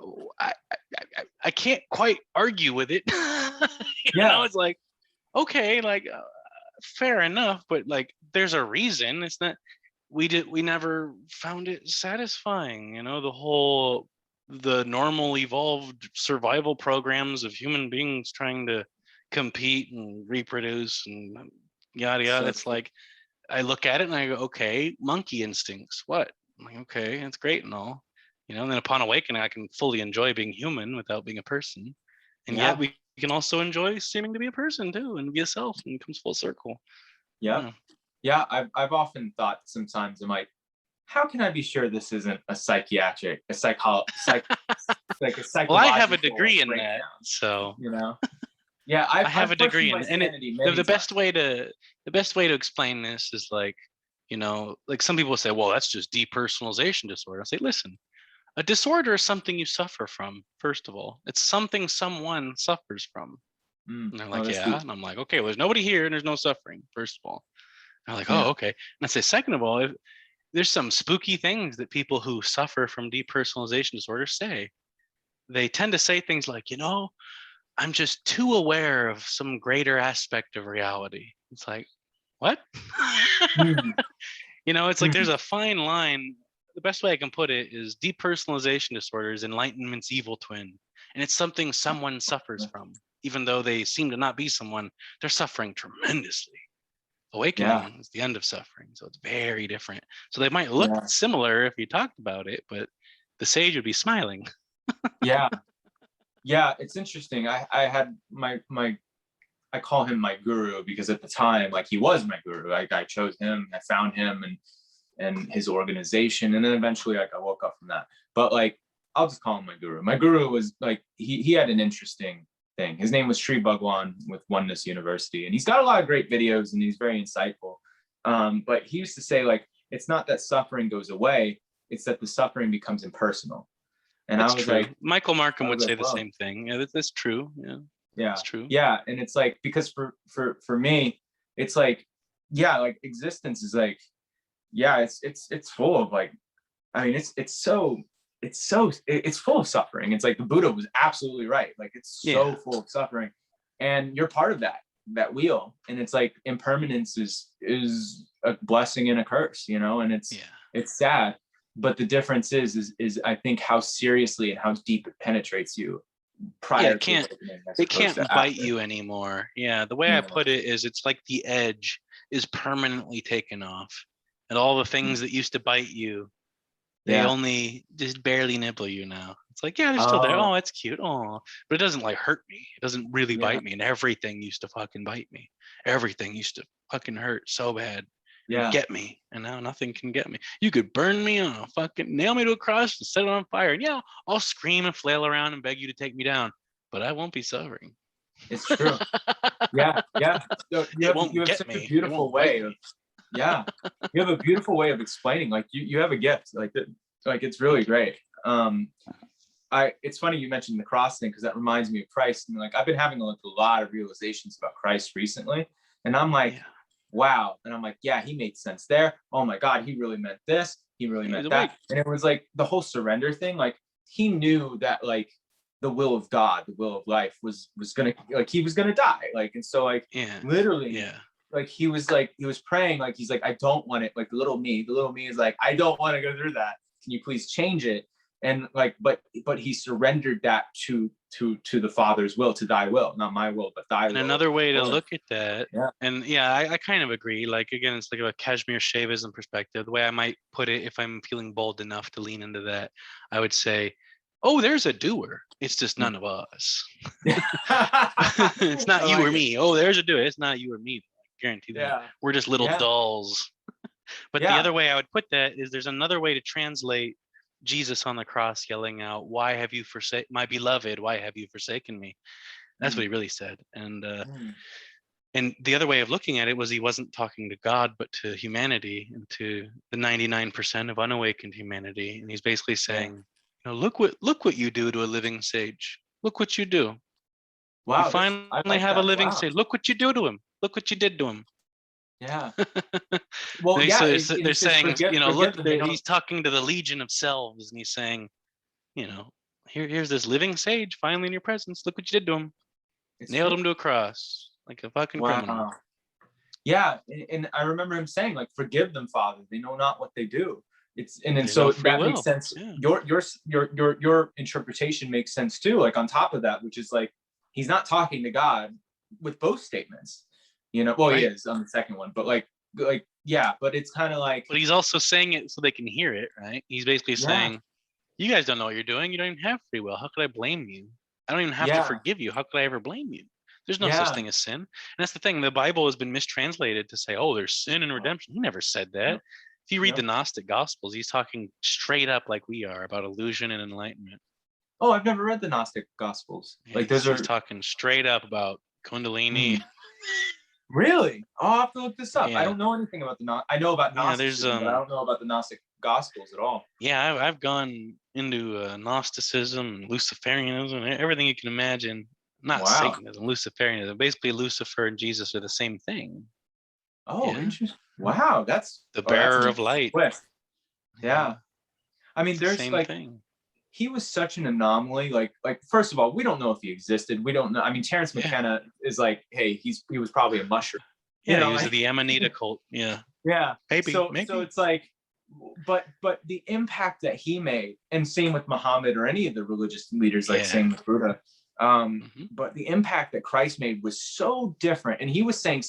I can't quite argue with it. It's like, okay, like fair enough, but like there's a reason. It's not we never found it satisfying. The normal evolved survival programs of human beings trying to compete and reproduce and yada yada. It's like I look at it and I go, okay, monkey instincts. What? I'm like, okay, it's great and all, and then upon awakening, I can fully enjoy being human without being a person, and yet we can also enjoy seeming to be a person too and be a self, and it comes full circle. I've often thought sometimes, I'm like, how can I be sure this isn't a psychiatric, like a psychological? Well, I have a degree in that, so Yeah, I have a degree in, and the best way to explain this is like, like some people say, well, that's just depersonalization disorder. I say, listen, a disorder is something you suffer from. First of all, it's something someone suffers from. And they're like, yeah, and I'm like, okay, well, there's nobody here and there's no suffering. First of all, and they're like, oh, okay. And I say, second of all, there's some spooky things that people who suffer from depersonalization disorder say. They tend to say things like, I'm just too aware of some greater aspect of reality. It's like, what? You know, it's like there's a fine line. The best way I can put it is depersonalization disorder is enlightenment's evil twin. And it's something someone suffers from. Even though they seem to not be someone, they're suffering tremendously. Awakening is the end of suffering. So it's very different. So they might look similar if you talked about it, but the sage would be smiling. Yeah. It's interesting. I had my I call him my guru because at the time, like, he was my guru. I chose him, I found him and his organization. And then eventually, like, I woke up from that. But like, I'll just call him my guru. My guru was like, he had an interesting thing. His name was Sri Bhagwan with Oneness University. And he's got a lot of great videos and he's very insightful. But he used to say, like, it's not that suffering goes away, it's that the suffering becomes impersonal. And that's I was true. Like, Michael Markham would say the same thing. Yeah, that's true. Yeah, it's true. Yeah, and it's like, because for me, it's like, yeah, like existence is like, yeah, it's full of like, I mean, it's full of suffering. It's like the Buddha was absolutely right. Like, it's so full of suffering, and you're part of that wheel. And it's like impermanence is a blessing and a curse, you know. And it's sad. But the difference is I think how seriously and how deep it penetrates you prior it can't bite you anymore. Yeah, the way I put it is, it's like the edge is permanently taken off, and all the things that used to bite you, they only just barely nibble you now. It's like, yeah, they're still there. Oh, it's cute. Oh, but it doesn't like hurt me. It doesn't really bite me. And everything used to fucking bite me. Everything used to fucking hurt so bad. Get me, and now nothing can get me. You could burn me on, fucking nail me to a cross and set it on fire, and I'll scream and flail around and beg you to take me down, but I won't be suffering. It's true. Yeah. So you have such a beautiful way of you have a beautiful way of explaining. Like, you have a gift like that. Like, it's really great. It's funny you mentioned the cross thing, because that reminds me of Christ. And like, I've been having a lot of realizations about Christ recently, and I'm like, wow. And I'm like, yeah, he made sense there. Oh my God, he really meant this. He really meant that. And it was like the whole surrender thing. Like, he knew that, like, the will of God, the will of life was gonna, like, he was gonna die. Like, and so, like, literally, like, he was praying, like, he's like, I don't want it. Like, the little me is like, I don't want to go through that. Can you please change it? And like, but he surrendered that to the Father's will, to thy will, not my will, but thy will. And another way to look at that, and I kind of agree. Like, again, it's like a Kashmir Shaivism perspective. The way I might put it, if I'm feeling bold enough to lean into that, I would say, oh, there's a doer. It's just none of us. It's not you or me. Oh, there's a doer. It's not you or me. I guarantee that. We're just little dolls. But the other way I would put that is, there's another way to translate Jesus on the cross yelling out, why have you forsaken my beloved? Why have you forsaken me? That's what he really said. And and the other way of looking at it was, he wasn't talking to God, but to humanity, and to the 99% of unawakened humanity. And he's basically saying, look what you do to a living sage. Look what you do. Wow. You finally have a living sage. Look what you do to him. Look what you did to him. Yeah. Well, they're saying, look, he's talking to the legion of selves, and he's saying, here's this living sage finally in your presence. Look what you did to him. Nailed him to a cross like a fucking criminal. Yeah, and I remember him saying, like, forgive them, Father. They know not what they do. So that makes sense. Yeah. Your interpretation makes sense too. Like, on top of that, which is like, he's not talking to God with both statements. He is on the second one, but but it's kind of like, but he's also saying it so they can hear it, right? He's basically saying, you guys don't know what you're doing. You don't even have free will. How could I blame you? I don't even have to forgive you. How could I ever blame you? There's no such thing as sin. And that's the thing. The Bible has been mistranslated to say, oh, there's sin and redemption. He never said that. If you read the Gnostic Gospels, he's talking straight up like we are about illusion and enlightenment. Oh, I've never read the Gnostic Gospels. Like, he's talking straight up about Kundalini. Really? I'll have to look this up. I don't know anything about I know about Gnosticism, but I don't know about the Gnostic Gospels at all. Yeah, I've gone into Gnosticism, Luciferianism, everything you can imagine. Not Satanism, Luciferianism. Basically, Lucifer and Jesus are the same thing. Oh, interesting. Wow, that's the bearer of light. Yeah. I mean, there's same like thing. He was such an anomaly. Like first of all, we don't know if he existed. We don't know. I mean, Terrence McKenna is like, hey, he was probably a mushroom. Yeah, he was the Amanita cult. Yeah. Yeah. Maybe. So it's like, but the impact that he made, and same with Muhammad or any of the religious leaders, like same with Buddha. But the impact that Christ made was so different. And he was saying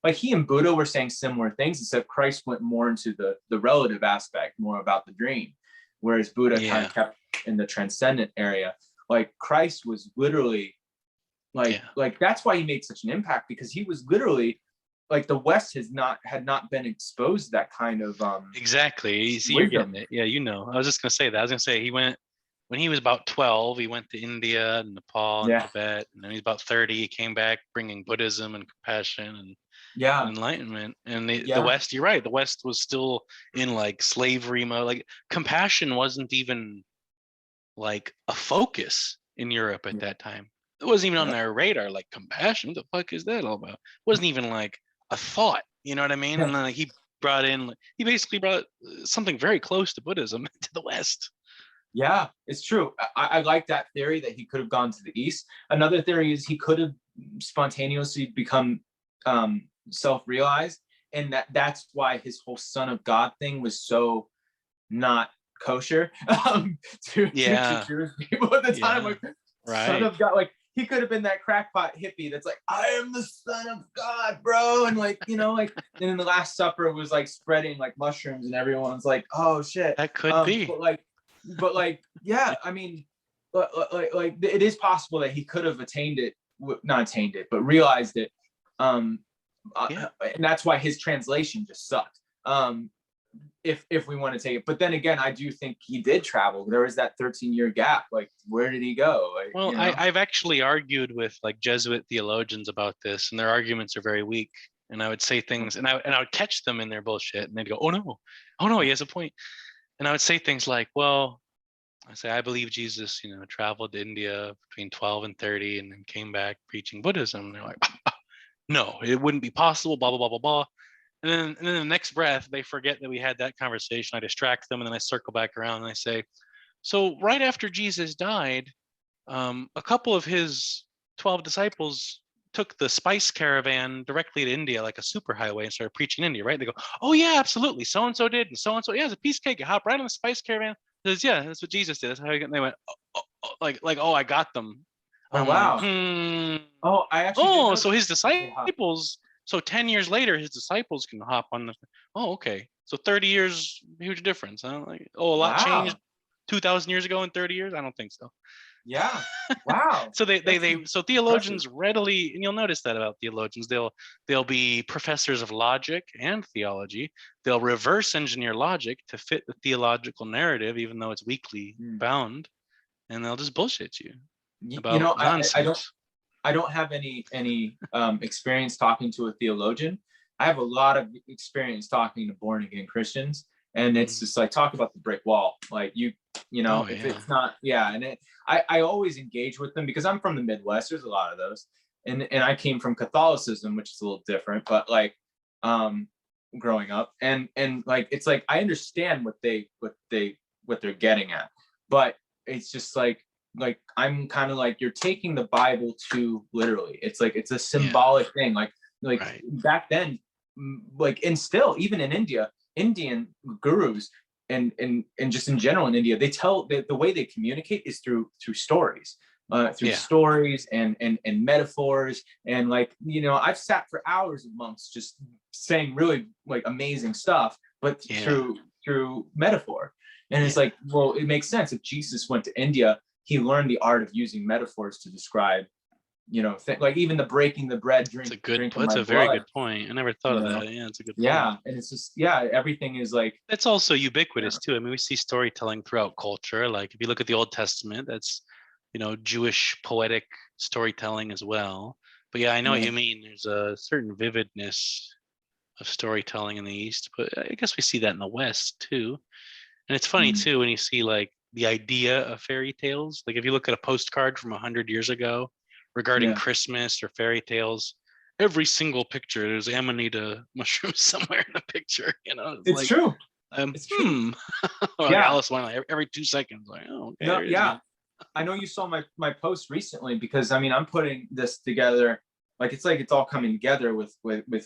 like he and Buddha were saying similar things, except Christ went more into the relative aspect, more about the dream. Whereas Buddha kind of kept in the transcendent area. Like Christ was literally like that's why he made such an impact, because he was literally like, the West had not been exposed to that kind of exactly. See, you're getting it. Yeah, I was just gonna say that. I was gonna say he went when he was about 12. He went to India and Nepal and Tibet, and then he's about 30. He came back bringing Buddhism and compassion and enlightenment. And the West, you're right. The West was still in like slavery mode. Like compassion wasn't even like a focus in Europe at that time. It wasn't even on their radar. Like compassion, what the fuck is that all about? It wasn't even like a thought, you know what I mean? And then he basically brought something very close to Buddhism to the West. Yeah, it's true. I like that theory that he could have gone to the East. Another theory is he could have spontaneously become self-realized, and that's why his whole Son of God thing was so not kosher to Jewish people at the time. Like, Son of God, like he could have been that crackpot hippie that's like, I am the Son of God, bro. And like, like, and then the Last Supper was like spreading like mushrooms, and everyone's like, oh shit. That could be. But yeah, I mean, like it is possible that he could have not attained it, but realized it. And that's why his translation just sucked. If we want to take it, but then again, I do think he did travel. There was that 13-year gap. Like, where did he go? Like, well, I've actually argued with like Jesuit theologians about this, and their arguments are very weak. And I would say things, and I would catch them in their bullshit, and they'd go, "Oh no, he has a point." And I would say things like, "Well," I believe Jesus, traveled to India between 12 and 30, and then came back preaching Buddhism." And they're like, "No, it wouldn't be possible." Blah blah blah blah blah. And then the next breath, they forget that we had that conversation. I distract them, and then I circle back around and I say, so right after Jesus died, a couple of his 12 disciples took the spice caravan directly to India, like a superhighway, and started preaching in India, right? They go, oh yeah, absolutely. So-and-so did, and so-and-so, yeah, it's a piece of cake. You hop right on the spice caravan. Says, yeah, that's what Jesus did. That's how he got. And they went, oh, I got them. Oh, wow. Oh, I actually. So his disciples. So 10 years later, his disciples can hop on the. Oh, okay. So 30 years, huge difference. Huh? Like, a lot changed 2,000 years ago in 30 years. I don't think so. Yeah. Wow. So so theologians readily, and you'll notice that about theologians, they'll be professors of logic and theology. They'll reverse engineer logic to fit the theological narrative, even though it's weakly bound, and they'll just bullshit you about nonsense. I don't have any experience talking to a theologian. I have a lot of experience talking to born again Christians, and it's just like, talk about the brick wall. Like it's not, and I always engage with them because I'm from the Midwest. There's a lot of those, and I came from Catholicism, which is a little different, but like growing up, and like it's like I understand what they're getting at, but it's just like I'm kind of like, you're taking the Bible too literally. It's like, it's a symbolic thing. Like back then, like, and still even in India, Indian gurus and just in general in India, they tell the way they communicate is through stories, stories and metaphors. And like, I've sat for hours with monks just saying really like amazing stuff, but through metaphor. And it's like, well, it makes sense. If Jesus went to India, he learned the art of using metaphors to describe, like even the breaking the bread, that's a very good point. I never thought of that. Yeah, it's a good point. Yeah, and it's just, everything is like. It's also ubiquitous too. I mean, we see storytelling throughout culture. Like if you look at the Old Testament, that's, Jewish poetic storytelling as well. But yeah, I know what you mean. There's a certain vividness of storytelling in the East, but I guess we see that in the West too. And it's funny too when you see like the idea of fairy tales. Like if you look at a postcard from 100 years ago regarding Christmas or fairy tales, every single picture, there's amanita mushrooms somewhere in the picture. It's like, true. It's true. Alice went like every 2 seconds. Like, oh, okay. I know you saw my post recently, because I mean, I'm putting this together Like it's all coming together with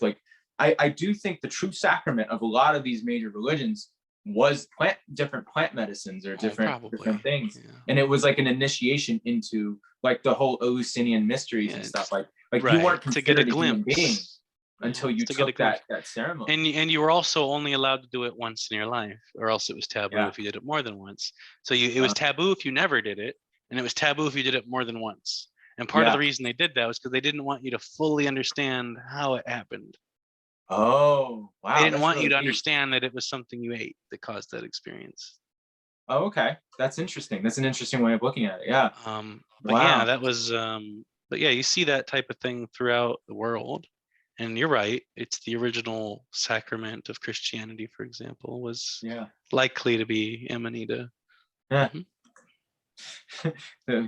like, I do think the true sacrament of a lot of these major religions was different plant medicines or different things. Yeah. And it was like an initiation into like the whole Eleusinian mysteries and stuff. Like you weren't considered a human being until you took that ceremony. And you were also only allowed to do it once in your life, or else it was taboo if you did it more than once. So it was taboo if you never did it, and it was taboo if you did it more than once. And part of the reason they did that was because they didn't want you to fully understand how it happened. Oh, wow. They didn't want you to understand that it was something you ate that caused that experience. Oh, okay. That's interesting. That's an interesting way of looking at it. Yeah. But yeah, that was, but yeah, you see that type of thing throughout the world. And you're right. It's the original sacrament of Christianity, for example, was likely to be Amanita. Yeah.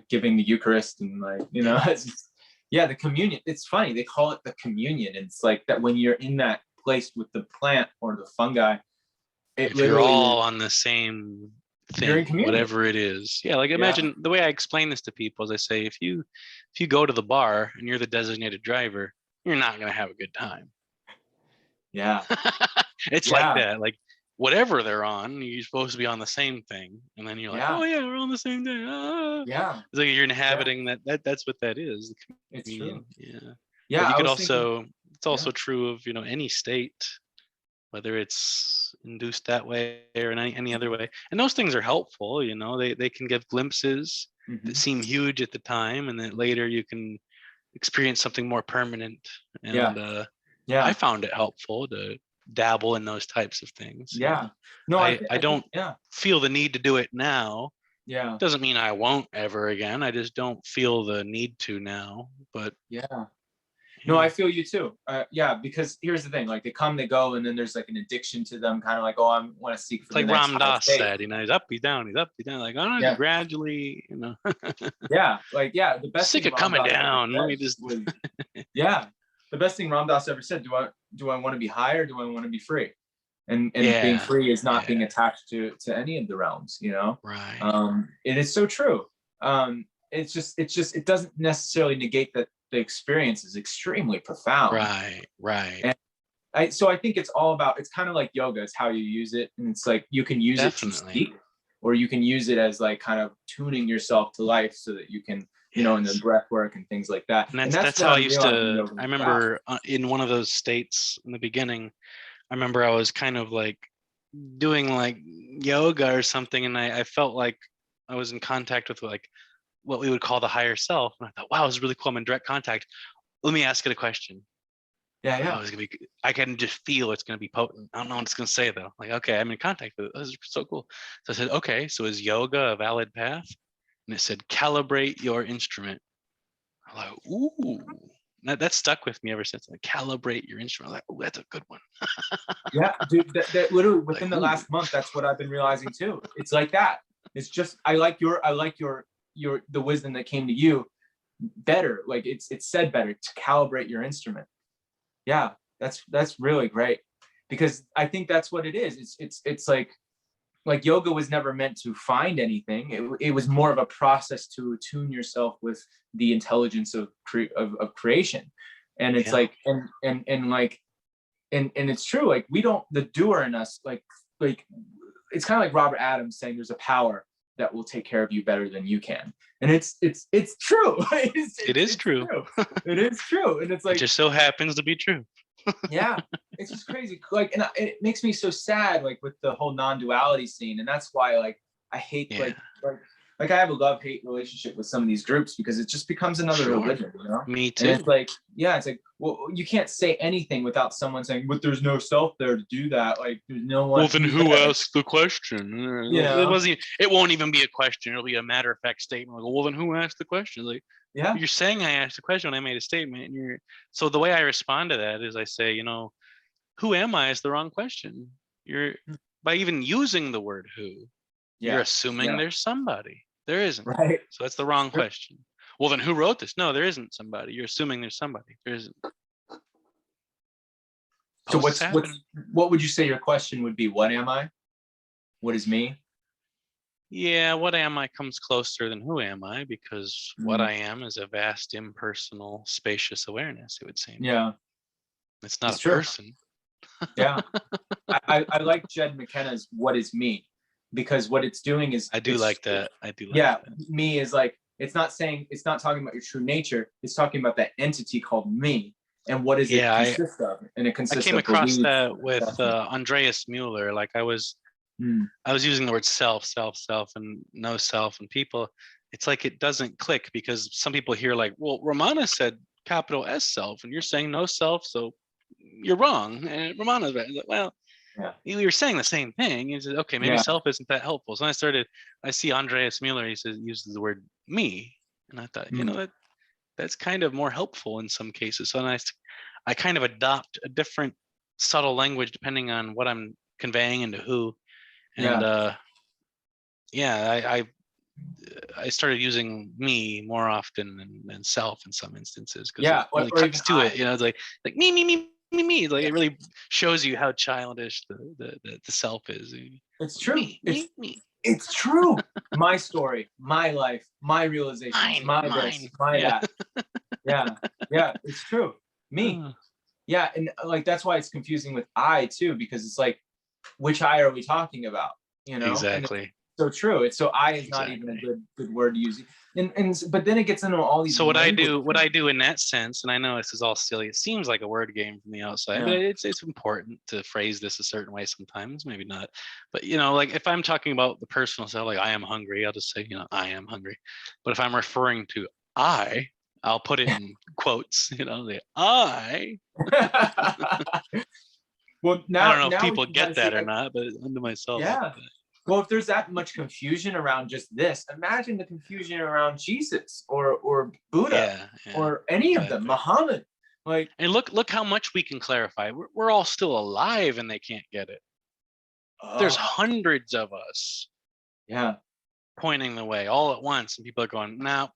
Giving the Eucharist and like, you know, it's just, the communion. It's funny. They call it the communion. It's like that when you're in that place with the plant or the fungi, if you're all on the same thing, whatever it is. Yeah. Like imagine the way I explain this to people is I say, if you go to the bar and you're the designated driver, you're not going to have a good time. Yeah. It's like that. Like whatever they're on, you're supposed to be on the same thing. And then you're like, oh yeah, we're on the same thing. Yeah. It's like you're inhabiting that's what that is. It's true. Yeah. Yeah. But you could also, it's also true of, any state, whether it's induced that way or in any other way. And those things are helpful, they can give glimpses that seem huge at the time. And then later you can experience something more permanent. And I found it helpful to dabble in those types of things. No, I don't feel the need to do it now. Doesn't mean I won't ever again. I just don't feel the need to now. But no, I feel you too. Because here's the thing: like they come, they go, and then there's like an addiction to them. Kind of like, I want to seek for the next. Like Ram Dass said, he's up, he's down, he's up, he's down. Like, gradually, the best. Sick of coming down. Let me just. The best thing Ram Dass ever said: Do I want to be high or do I want to be free? And being free is not being attached to any of the realms. Right. It is so true. It's just it doesn't necessarily negate that the experience is extremely profound. Right. And so I think it's all about, it's kind of like yoga. It's how you use it. And it's like, you can use it to speak, or you can use it as like kind of tuning yourself to life so that you can, in the breath work and things like that. And that's how I used to, I remember in one of those states in the beginning, I remember I was kind of like doing like yoga or something. And I felt like I was in contact with like what we would call the higher self. And I thought, wow, this is really cool. I'm in direct contact. Let me ask it a question. I can just feel it's going to be potent. I don't know what it's going to say though. Like, okay, I'm in contact with it. This is so cool. So I said, okay, so is yoga a valid path? And it said, calibrate your instrument. I'm like, ooh, that stuck with me ever since. Like, calibrate your instrument. I'm like, oh, that's a good one. Dude, that literally within the last month, that's what I've been realizing too. It's like that. It's just, I like your the wisdom that came to you better. Like it's said better to calibrate your instrument. Yeah, that's really great, because I think that's what it is. It's like yoga was never meant to find anything. It was more of a process to attune yourself with the intelligence of creation. And it's like, and it's true. Like the doer in us, like it's kind of like Robert Adams saying there's a power that will take care of you better than you can. And it's true. It is true. It is true. And it's like, it just so happens to be true. It's just crazy. Like, and it makes me so sad, like with the whole non-duality scene. And that's why, like, I hate, like I have a love-hate relationship with some of these groups, because it just becomes another religion, Me too. And it's like, it's like, well, you can't say anything without someone saying, but there's no self there to do that. Like, there's no one. Well, then who asked the question? It won't even be a question. It'll be a matter-of-fact statement. Like, well, then who asked the question? Like, you're saying I asked the question when I made a statement. And so the way I respond to that is I say, who am I is the wrong question. By even using the word who, you're assuming there's somebody. There isn't. Right. So that's the wrong question. Well, then who wrote this? No, there isn't somebody. You're assuming there's somebody. There isn't. So what would you say your question would be? What am I? What is me? Yeah, what am I comes closer than who am I, because what I am is a vast, impersonal, spacious awareness, it would seem. Yeah. It's not It's a true. person. Yeah. I like Jed McKenna's "What Is Me," because what it's doing is I do like that. I do like that. that. Me is like, it's not talking about your true nature. It's talking about that entity called me. And what does it consist of? And it I consists came of across beliefs. that with Andreas Mueller. Like I was using the word self, and no self, and people. It's like it doesn't click, because some people hear like, well, Ramana said capital S self, and you're saying no self, so you're wrong. And Ramana's right. Like, well, you're saying the same thing. He said, okay, maybe self isn't that helpful. So I see Andreas Mueller. He uses the word me, and I thought, that's kind of more helpful in some cases. So I kind of adopt a different subtle language depending on what I'm conveying and to who. And I started using me more often than self in some instances, because it really cuts to it. It's like me. Like it really shows you how childish the self is. It's true. Me. It's true. My story, my life, my realizations, mine. This, my that. Yeah, it's true. Me. Yeah, and like that's why it's confusing with I too, because it's like, which I are we talking about? Exactly. So true. It's so I is not even a good word to use. And but then it gets into all these. So what I do in that sense, and I know this is all silly, it seems like a word game from the outside, but it's important to phrase this a certain way sometimes, maybe not. But like if I'm talking about the personal self, like I am hungry, I'll just say, I am hungry. But if I'm referring to I'll put it in quotes, the I. Well, now I don't know if people get that or not, but unto myself. Yeah. Well, if there's that much confusion around just this, imagine the confusion around Jesus or Buddha or any of them, Muhammad. Like, and look how much we can clarify. We're all still alive, and they can't get it. There's hundreds of us. Yeah. Pointing the way all at once, and people are going, no.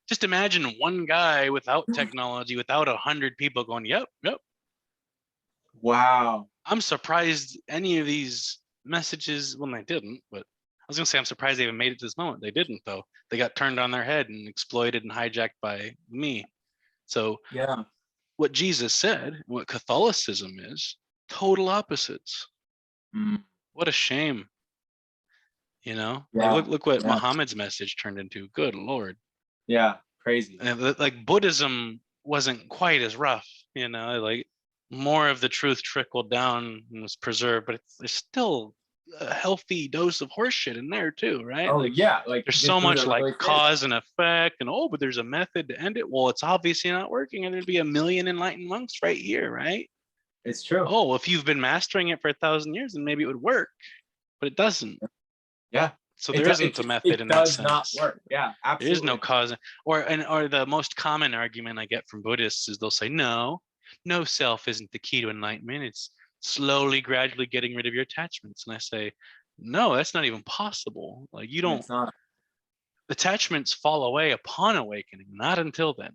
Just imagine one guy without technology, without 100 people going, yep. Wow. I'm surprised any of these messages, well, they didn't, but I was gonna say I'm surprised they even made it to this moment. They didn't, though. They got turned on their head and exploited and hijacked by me. So what Jesus said, what Catholicism is, total opposites. What a shame. Like look what Muhammad's message turned into. Good Lord. Yeah, crazy. And like Buddhism wasn't quite as rough, like more of the truth trickled down and was preserved, but there's still a healthy dose of horseshit in there too, right? Oh, like there's so much like cause and effect, and but there's a method to end it. Well, it's obviously not working, and there'd be 1 million enlightened monks right here, right? It's true. Oh, if you've been mastering it for 1,000 years, then maybe it would work, but it doesn't. Yeah. So there isn't a method in that sense. It does not work. Yeah, absolutely. There is no cause. Or the most common argument I get from Buddhists is they'll say, no self isn't the key to enlightenment. It's slowly, gradually getting rid of your attachments. And I say, no, that's not even possible. Like you don't. It's not. Attachments fall away upon awakening, not until then.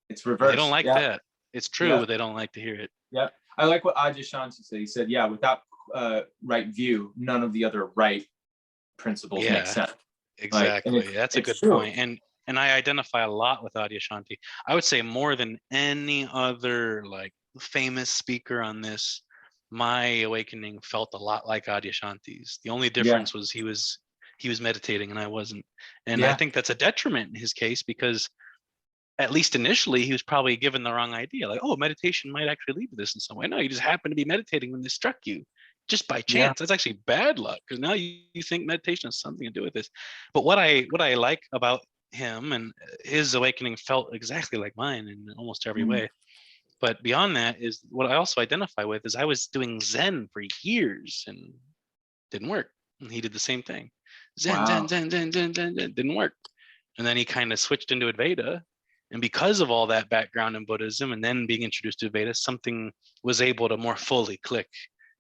It's reversed. They don't like that. It's true, but they don't like to hear it. Yeah. I like what Adyashanti said. He said, without right view, none of the other right principles make sense. Exactly. That's a good point. And I identify a lot with Adyashanti. I would say more than any other like famous speaker on this, my awakening felt a lot like Adyashanti's. The only difference was he was meditating and I wasn't. And I think that's a detriment in his case, because at least initially he was probably given the wrong idea. Like, meditation might actually lead to this in some way. No, you just happened to be meditating when this struck you. Just by chance. That's actually bad luck, because now you think meditation has something to do with this. But what I like about him, and his awakening felt exactly like mine in almost every way. But beyond that is what I also identify with is I was doing Zen for years and didn't work. And he did the same thing. Zen, didn't work. And then he kind of switched into Advaita. And because of all that background in Buddhism and then being introduced to Advaita, something was able to more fully click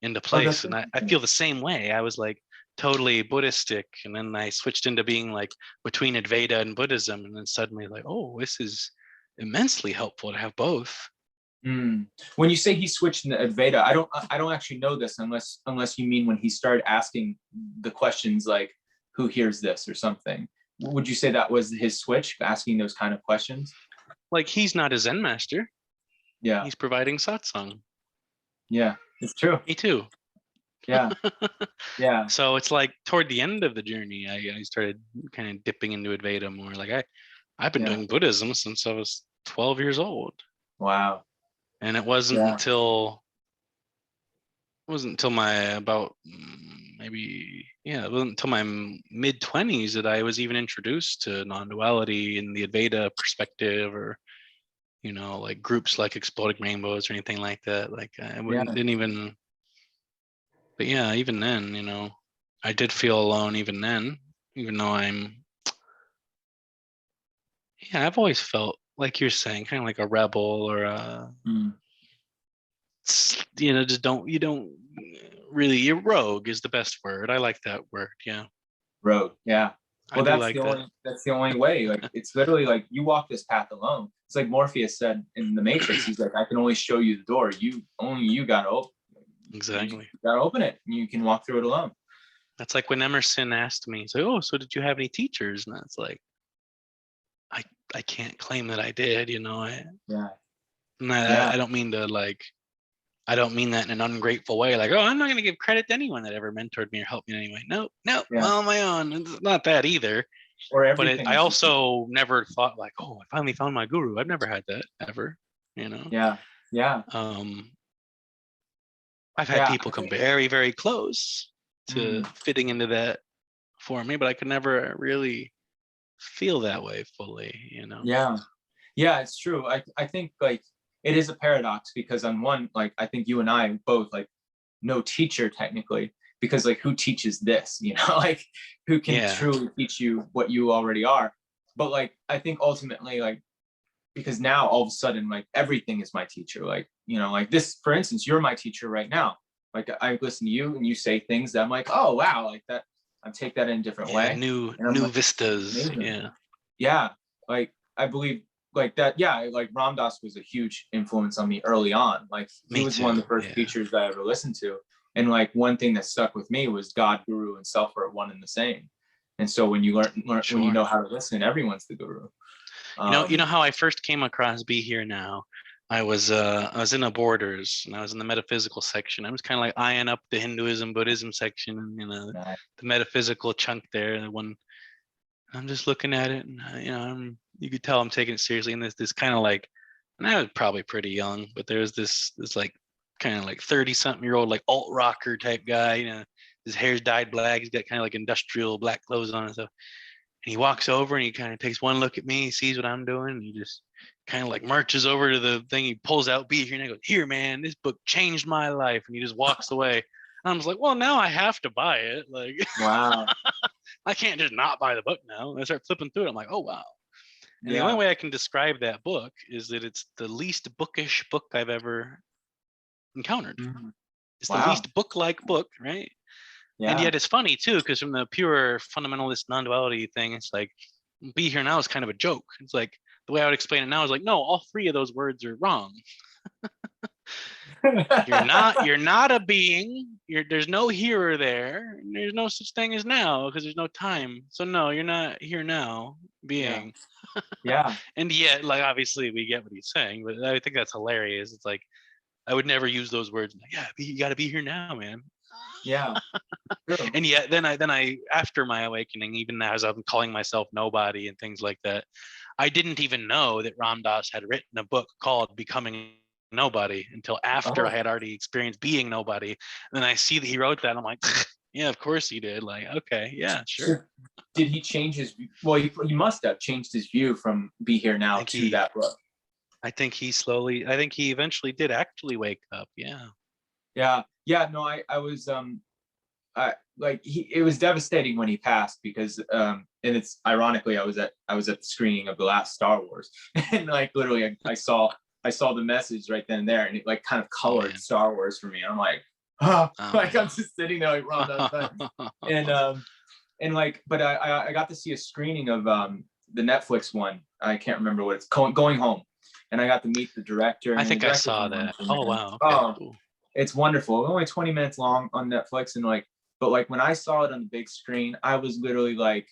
into place. And I feel the same way. I was like totally Buddhistic, and then I switched into being like between Advaita and Buddhism, and then suddenly like, this is immensely helpful to have both. When you say he switched into Advaita, I don't actually know this unless you mean when he started asking the questions like, who hears this or something. Would you say that was his switch, asking those kind of questions? Like, he's not a Zen master. Yeah. He's providing satsang. Yeah, it's true. Me too. Yeah. Yeah. So it's like toward the end of the journey, I started kind of dipping into Advaita more. Like I've been doing Buddhism since I was 12 years old. Wow. And it wasn't until my about maybe it wasn't until my mid-20s that I was even introduced to non-duality in the Advaita perspective, or like groups like Exploding Rainbows or anything like that. Like I didn't even. But yeah, even then, I did feel alone even then, even though I've always felt like you're saying, kind of like a rebel or just you don't really, you're rogue is the best word. I like that word. Yeah. Rogue. Yeah. Well, that's the only way. Like, it's literally like you walk this path alone. It's like Morpheus said in the Matrix. He's like, I can only show you the door. You gotta open. Exactly. You gotta open it. And you can walk through it alone. That's like when Emerson asked me, he's like, "Oh, so did you have any teachers?" And it's like, I can't claim that I did. I don't mean to I don't mean that in an ungrateful way. Like, oh, I'm not going to give credit to anyone that ever mentored me or helped me in any way. No, all on my own. It's not that either. But I also never thought like, oh, I finally found my guru. I've never had that ever. Yeah. I've had people come very, very close to fitting into that for me, but I could never really feel that way fully. Yeah, it's true. I think like it is a paradox, because on one, like, I think you and I both like no teacher technically, because like who teaches this, like who can truly teach you what you already are. But like I think ultimately, like, because now all of a sudden like everything is my teacher. Like, like this, for instance, you're my teacher right now. Like I listen to you and you say things that I'm like, oh wow, like that, I take that in a different way. New vistas. Amazing. Yeah. Like I believe like that. Yeah. Like Ram Dass was a huge influence on me early on. Like he was one of the first teachers that I ever listened to. And like one thing that stuck with me was God, guru, and self are one and the same. And so when you learn when you know how to listen, everyone's the guru. You know how I first came across Be Here Now? I was in a Borders, and I was in the metaphysical section. I was kind of like eyeing up the Hinduism, Buddhism section, and the metaphysical chunk there. The one I'm just looking at it, and you could tell I'm taking it seriously. And this kind of like, and I was probably pretty young, but there's this like kind of like 30-something-year-old like alt rocker type guy. His hair's dyed black. He's got kind of like industrial black clothes on and stuff. And he walks over and he kind of takes one look at me. He sees what I'm doing, and he just kind of like marches over to the thing. He pulls out Be Here, and I go, "Here, man, this book changed my life." And he just walks away. And I'm just like, well, now I have to buy it. Like, wow. I can't just not buy the book now. And I start flipping through it. I'm like, oh, wow. And the only way I can describe that book is that it's the least bookish book I've ever encountered. It's the least book-like book, right? Yeah. And yet it's funny too, because from the pure fundamentalist non-duality thing, it's like Be Here Now is kind of a joke. It's like the way I would explain it now is like, no, all three of those words are wrong. You're not a being. There's no here or there. There's no such thing as now, because there's no time. So no, you're not here now being. Yeah. And yet, like, obviously we get what he's saying, but I think that's hilarious. It's like I would never use those words. Like, yeah, you got to be here now, man. Yeah. True. And yet then I after my awakening, even as I'm calling myself nobody and things like that, I didn't even know that Ram Dass had written a book called Becoming Nobody until after I had already experienced being nobody. And then I see that he wrote that. I'm like, yeah, of course he did. Like, okay, yeah, sure. Did he change his, well, he must have changed his view from Be Here Now to that book. I think he eventually did actually wake up. Yeah. No, I was it was devastating when he passed, because and it's ironically I was at the screening of the last Star Wars, and like literally I saw the message right then and there, and it like kind of colored Star Wars for me. I'm like, like I'm just sitting there like, wow, and like, but I got to see a screening of the Netflix one. I can't remember what it's called, Going Home. and I got to meet the director. I and think I saw that. Oh wow. Okay, cool. It's wonderful. Only 20 minutes long on Netflix, and like, but like when I saw it on the big screen, I was literally like,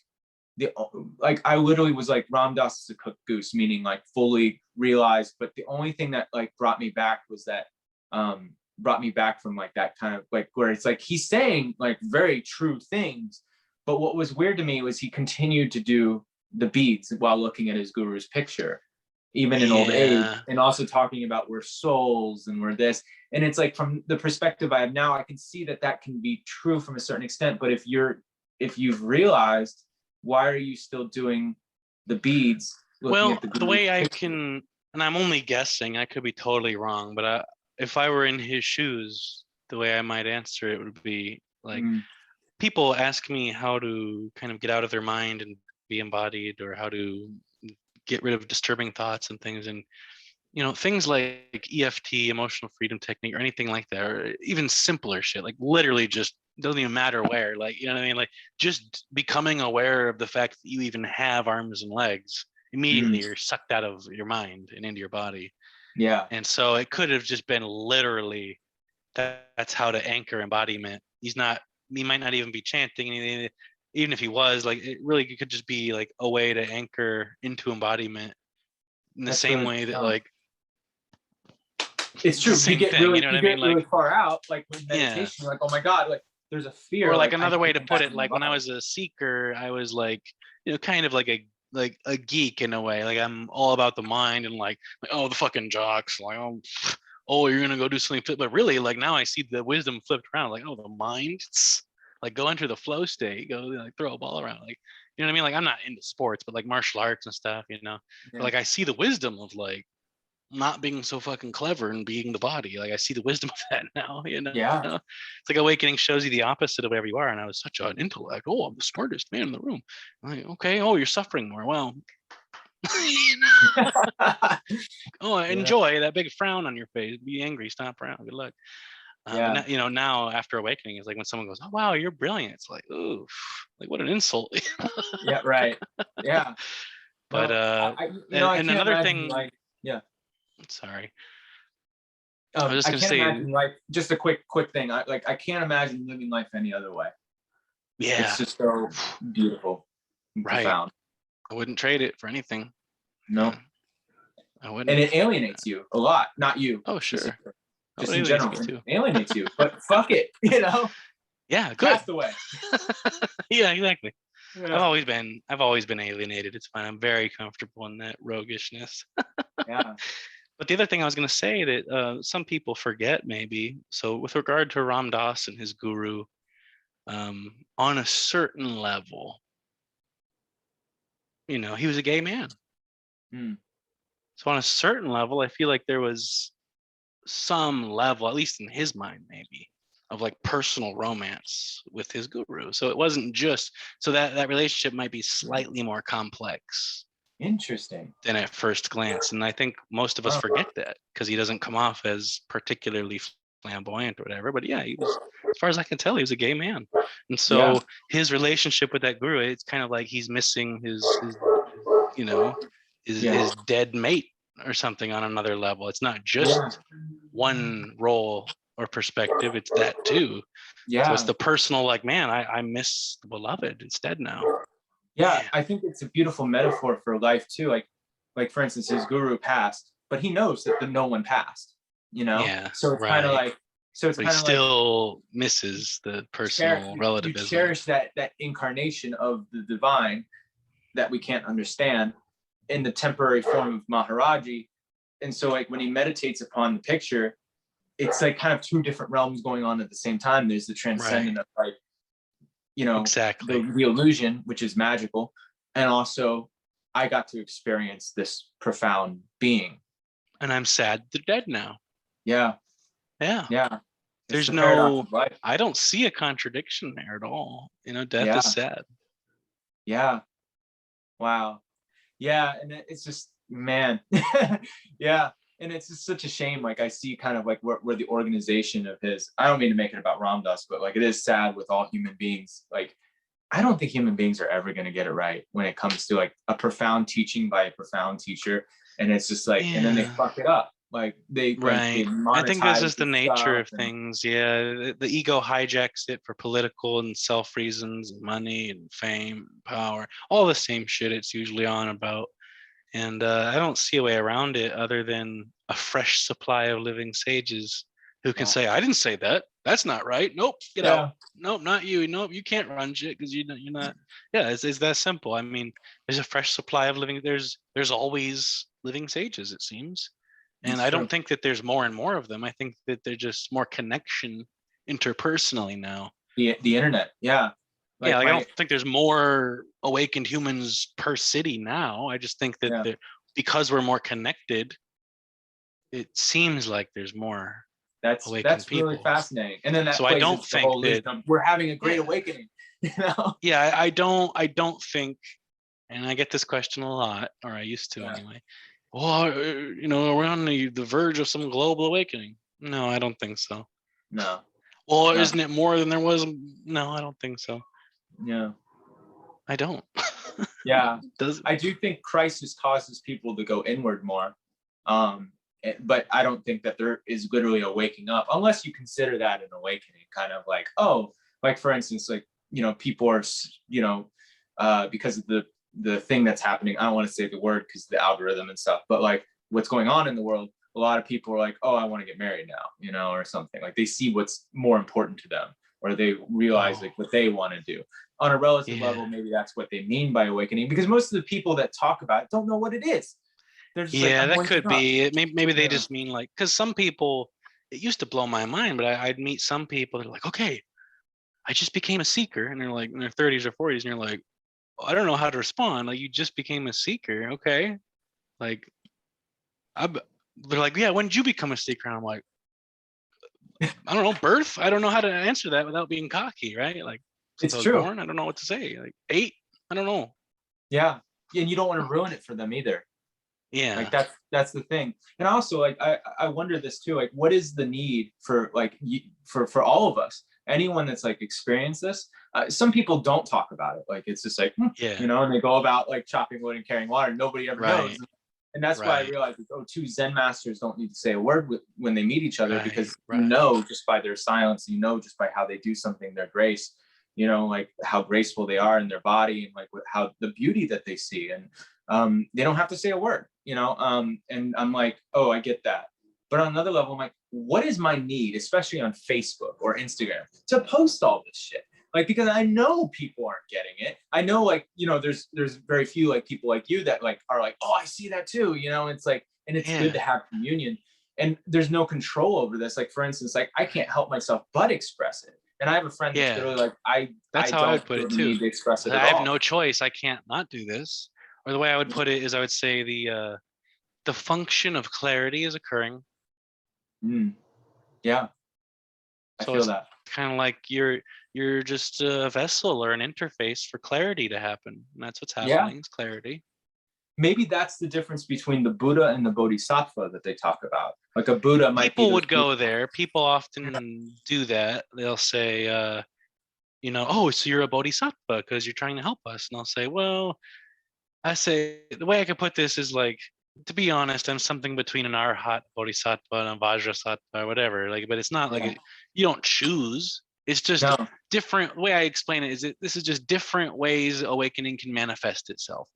I literally was like, Ram Dass is a cooked goose, meaning like fully realized. But the only thing that like brought me back was that brought me back from like that kind of like where it's like he's saying like very true things, but what was weird to me was he continued to do the beads while looking at his guru's picture, even in old age, and also talking about we're souls and we're this. And it's like, from the perspective I have now, I can see that that can be true from a certain extent, but if you've realized, why are you still doing the beads? Well, the way I can, and I'm only guessing, I could be totally wrong, but if I were in his shoes, the way I might answer it would be like, people ask me how to kind of get out of their mind and be embodied, or how to get rid of disturbing thoughts and things. And, you know, things like EFT, emotional freedom technique, or anything like that, or even simpler shit, like literally just doesn't even matter where, like, you know what I mean? Like just becoming aware of the fact that you even have arms and legs, immediately you're sucked out of your mind and into your body. Yeah. And so it could have just been literally that's how to anchor embodiment. He might not even be chanting anything. Even if he was, like, it really could just be like a way to anchor into embodiment in the same way that like it's true. You get really, you know what I mean? Really like far out, like with meditation, like, oh my God, like there's a fear. Or like another way to put it, like when I was a seeker, I was like, you know, kind of like a geek in a way. Like I'm all about the mind and like oh, the fucking jocks, like oh, you're gonna go do something. But really, like now I see the wisdom flipped around. Like, oh, the mind, like go enter the flow state, go like throw a ball around, like, you know what I mean? Like I'm not into sports, but like martial arts and stuff, you know. But like I see the wisdom of like not being so fucking clever and being the body. Like I see the wisdom of that now, you know. Yeah. It's like awakening shows you the opposite of whatever you are. And I was such an intellect. Oh, I'm the smartest man in the room. I'm like, okay, oh, you're suffering more. Well, you know. Oh, enjoy that big frown on your face. Be angry, stomp around. Good luck. Now, you know, now after awakening, it's like when someone goes, oh wow, you're brilliant. It's like, ooh, like what an insult. Yeah, right. Yeah. But and another thing, like, yeah. Sorry. I was just gonna say, imagine life, just a quick thing. I can't imagine living life any other way. Yeah. It's just so beautiful and profound. I wouldn't trade it for anything. No. I wouldn't. And it alienates you a lot. Not you. Oh, sure. Just in general. It alienates you. But fuck it, you know? Yeah, good. Cast away. Yeah, exactly. Yeah. I've always been alienated. It's fine. I'm very comfortable in that roguishness. Yeah. But the other thing I was going to say that some people forget maybe, so with regard to Ram Dass and his guru, on a certain level, you know, he was a gay man. So on a certain level, I feel like there was some level, at least in his mind maybe, of like personal romance with his guru. So it wasn't just, so that relationship might be slightly more complex. Interesting. Than at first glance. And I think most of us forget that because he doesn't come off as particularly flamboyant or whatever. But yeah, he was, as far as I can tell, he was a gay man. And so his relationship with that guru, it's kind of like he's missing his you know, his dead mate or something on another level. It's not just one role or perspective, it's that too. Yeah. So it's the personal, like, man, I miss the beloved. It's dead now. Yeah, I think it's a beautiful metaphor for life too. Like for instance, his guru passed, but he knows that no one passed, you know? Yeah. So it's kind of like, he still misses the personal relativism. You cherish that incarnation of the divine that we can't understand in the temporary form of Maharaji. And so like when he meditates upon the picture, it's like kind of two different realms going on at the same time. There's the transcendent of like, you know, exactly the illusion, which is magical. And also I got to experience this profound being. And I'm sad they're dead now. Yeah. Yeah. Yeah. There's no, I don't see a contradiction there at all. You know, death is sad. Yeah. Wow. Yeah. And it's just, man. Yeah. And it's just such a shame. Like I see kind of like where the organization of his, I don't mean to make it about Ram Dass, but like it is sad with all human beings. Like, I don't think human beings are ever going to get it right when it comes to like a profound teaching by a profound teacher. and it's just like, and then they fuck it up. Like they I think this is the nature of and things. Yeah, the ego hijacks it for political and self reasons, and money and fame, and power, all the same shit it's usually on about. And I don't see a way around it other than a fresh supply of living sages who can say, "I didn't say that. That's not right. Nope, get out. Nope, not you. Nope, you can't run shit because you're not." Yeah, it's that simple. I mean, there's a fresh supply of living. There's always living sages, it seems. And I don't think that there's more and more of them. I think that there's just more connection interpersonally now. The internet, yeah. Like I don't think there's more awakened humans per city now. I just think that because we're more connected, it seems like there's more. That's people. Really fascinating. And then so I don't think that we're having a great awakening. You know? Yeah, I don't think, and I get this question a lot, or I used to anyway. Well, we're on the verge of some global awakening. No, I don't think so. No. Well, isn't it more than there was? No, I don't think so. Yeah. I don't. Yeah. I do think crisis causes people to go inward more. But I don't think that there is literally a waking up, unless you consider that an awakening, kind of like, like for instance, like, people are, because of the thing that's happening. I don't want to say the word because the algorithm and stuff, but like what's going on in the world, a lot of people are like, oh, I want to get married now, or something. Like they see what's more important to them, or they realize like what they want to do. On a relative level, maybe that's what they mean by awakening, because most of the people that talk about it don't know what it is. They're just that could be. Maybe they just mean like, because some people, it used to blow my mind, but I'd meet some people that are like, okay, I just became a seeker, and they're like in their 30s or 40s, and you're like, I don't know how to respond. Like, you just became a seeker, okay? Like, they're like, yeah, when did you become a seeker? And I'm like, I don't know, birth. I don't know how to answer that without being cocky, right? Like, it's true. Born, I don't know what to say. Like 8, I don't know. Yeah, and you don't want to ruin it for them either. Yeah, like that's the thing. And also, like, I wonder this too. Like, what is the need for like for all of us? Anyone that's like experienced this, some people don't talk about it. Like, it's just like, and they go about like chopping wood and carrying water. Nobody ever knows. And that's why I realized, two Zen masters don't need to say a word when they meet each other, because just by their silence, just by how they do something, their grace, like how graceful they are in their body, and like how the beauty that they see. And they don't have to say a word, and I'm like, oh, I get that. But on another level, I'm like, what is my need, especially on Facebook or Instagram, to post all this shit? Like, because I know people aren't getting it. I know, like, there's very few like people like you that like are like, oh, I see that too. It's like, and it's good to have communion. And there's no control over this. Like, for instance, like I can't help myself but express it. And I have a friend that's literally like, that's how I would put it too. Need to express it I have no choice. I can't not do this. Or the way I would put it is, I would say the function of clarity is occurring. Yeah, I feel that. Kind of like you're just a vessel or an interface for clarity to happen, and that's what's happening. Is clarity. Maybe that's the difference between the Buddha and the Bodhisattva that they talk about. Like a Buddha might. People would go there. People often do that. They'll say, oh, so you're a Bodhisattva because you're trying to help us, and I'll say, well, the way I could put this is like, to be honest, I'm something between an Arhat Bodhisattva and a Vajrasattva or whatever. Like, but it's not like you don't choose. It's just different. The way I explain it is this is just different ways awakening can manifest itself.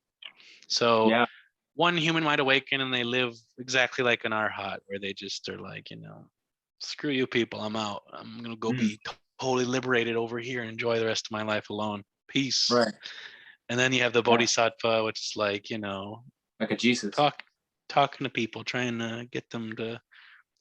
So one human might awaken and they live exactly like an Arhat, where they just are like, screw you people, I'm out. I'm gonna go be totally liberated over here and enjoy the rest of my life alone. Peace. Right. And then you have the Bodhisattva, which is like, like a Jesus, talking to people, trying to get them to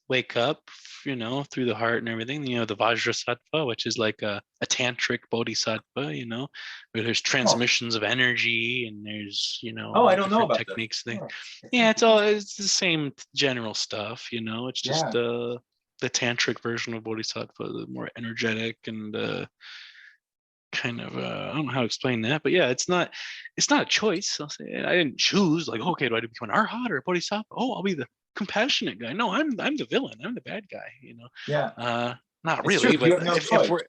wake up, through the heart and everything. The Vajrasattva, which is like a tantric bodhisattva, where there's transmissions of energy, and there's, I don't know about techniques. It's the same general stuff, it's just the tantric version of bodhisattva, the more energetic and kind of I don't know how to explain that, but it's not a choice. I'll say I didn't choose, like, okay, do I become an Arhat or a bodhisattva? Oh, I'll be the compassionate guy. No, I'm the villain. I'm the bad guy. Not it's really, but if we're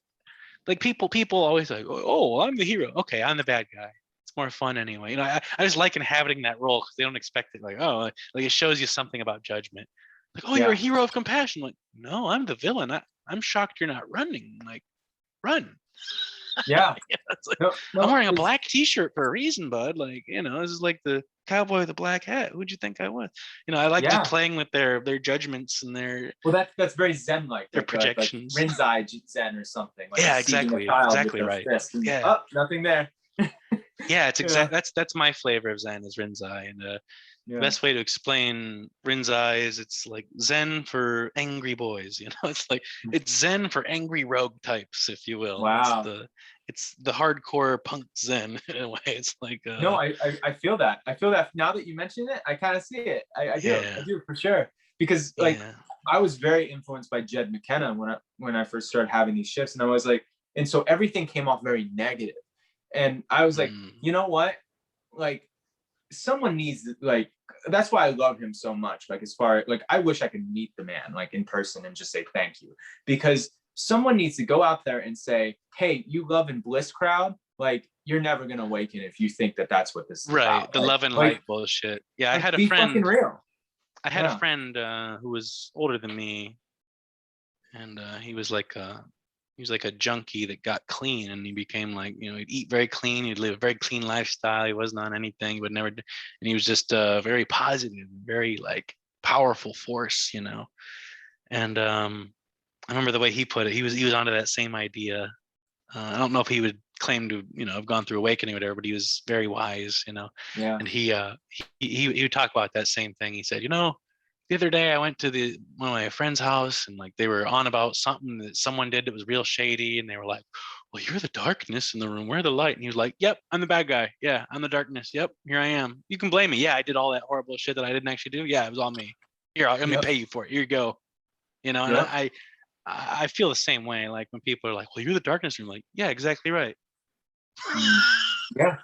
like, people always like, oh, I'm the hero. Okay, I'm the bad guy. It's more fun anyway. I just like inhabiting that role because they don't expect it. Like, oh, like it shows you something about judgment. Like, oh, you're a hero of compassion. Like, no, I'm the villain. I'm shocked you're not running. Like, run. Yeah. Like, I'm wearing a black T-shirt for a reason, bud. Like, this is like the cowboy with the black hat. Who'd you think I was? I like just playing with their judgments and their. Well, that's very Zen-like. Their projections. Like Rinzai Zen or something. Like exactly right. Oh, nothing there. Yeah, it's exactly that's my flavor of Zen is Rinzai, and the best way to explain Rinzai is it's like Zen for angry boys. It's like it's Zen for angry rogue types, if you will. Wow. It's the hardcore punk Zen in a way. It's like no, I feel that. I feel that now that you mention it, I kind of see it. I do for sure. Because I was very influenced by Jed McKenna when I first started having these shifts, and I was like, and so everything came off very negative. And I was like, you know what? Like, someone needs, like, that's why I love him so much. Like, as far, like, I wish I could meet the man, like, in person and just say thank you. Because someone needs to go out there and say, hey, you love and bliss crowd, like, you're never going to awaken if you think that that's what this is about. The love and light bullshit. Yeah, I had a friend. Fucking real. I had a friend who was older than me. And he was like a junkie that got clean, and he became like, he'd eat very clean, he'd live a very clean lifestyle, he wasn't on anything, he would never, and he was just very positive, very like powerful force, and I remember the way he put it, he was onto that same idea. I don't know if he would claim to have gone through awakening or whatever, but he was very wise, and he would talk about that same thing. He said, the other day I went to one of my friend's house, and like they were on about something that someone did that was real shady, and they were like, well, you're the darkness in the room, we're the light. And he was like, yep, I'm the bad guy. Yeah, I'm the darkness. Yep, here I am. You can blame me. Yeah, I did all that horrible shit that I didn't actually do. Yeah, it was all me. Here, let me pay you for it. Here you go. And I feel the same way. Like when people are like, well, you're the darkness, and I'm like, yeah, exactly right. Yeah.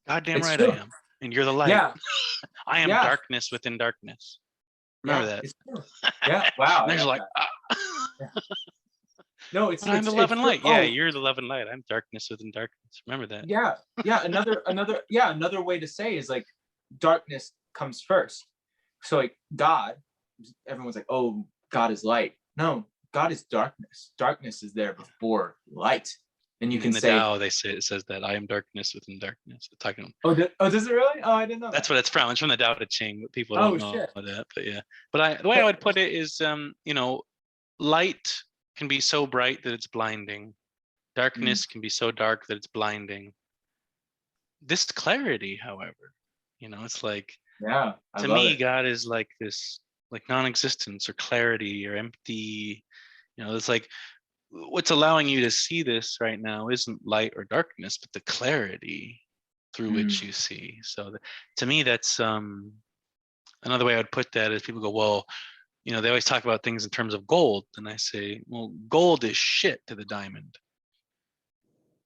Goddamn right I am. And you're the light. Yeah. I am darkness within darkness. Remember that. Yeah. Wow. And they're like, no, I'm the love and light. Yeah, you're the love and light. I'm darkness within darkness. Remember that. Yeah. Another way to say is like darkness comes first. So like God, everyone's like, oh, God is light. No, God is darkness. Darkness is there before light. And you can say, Tao, it says that I am darkness within darkness. Talking. Does it really? Oh, I didn't know. That's what it's from. It's from the Tao Te Ching, but people don't know that. But yeah. But the way I would put it is, light can be so bright that it's blinding. Darkness can be so dark that it's blinding. This clarity, however, it's like, to me, God is like this, like non-existence or clarity or empty. It's like, what's allowing you to see this right now isn't light or darkness, but the clarity through which you see. So to me, that's another way I would put that is people go, well, they always talk about things in terms of gold. And I say, well, gold is shit to the diamond.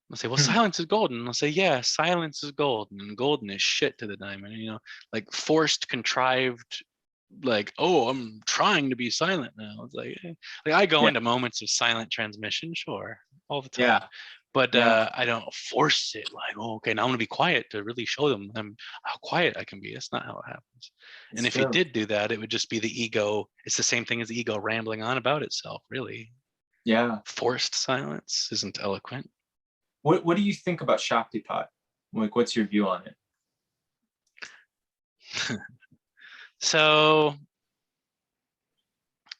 I'll say, well, silence is golden. And I'll say, yeah, silence is golden, and golden is shit to the diamond. Like forced, contrived, like, oh, I'm trying to be silent now. It's like I go into moments of silent transmission, sure, all the time. But I don't force it. Like, oh, okay, now I'm gonna be quiet to really show them how quiet I can be. That's not how it happens. And if you did do that, it would just be the ego. It's the same thing as the ego rambling on about itself, really. Yeah. Forced silence isn't eloquent. What do you think about Shakti-Pat? Like, what's your view on it? So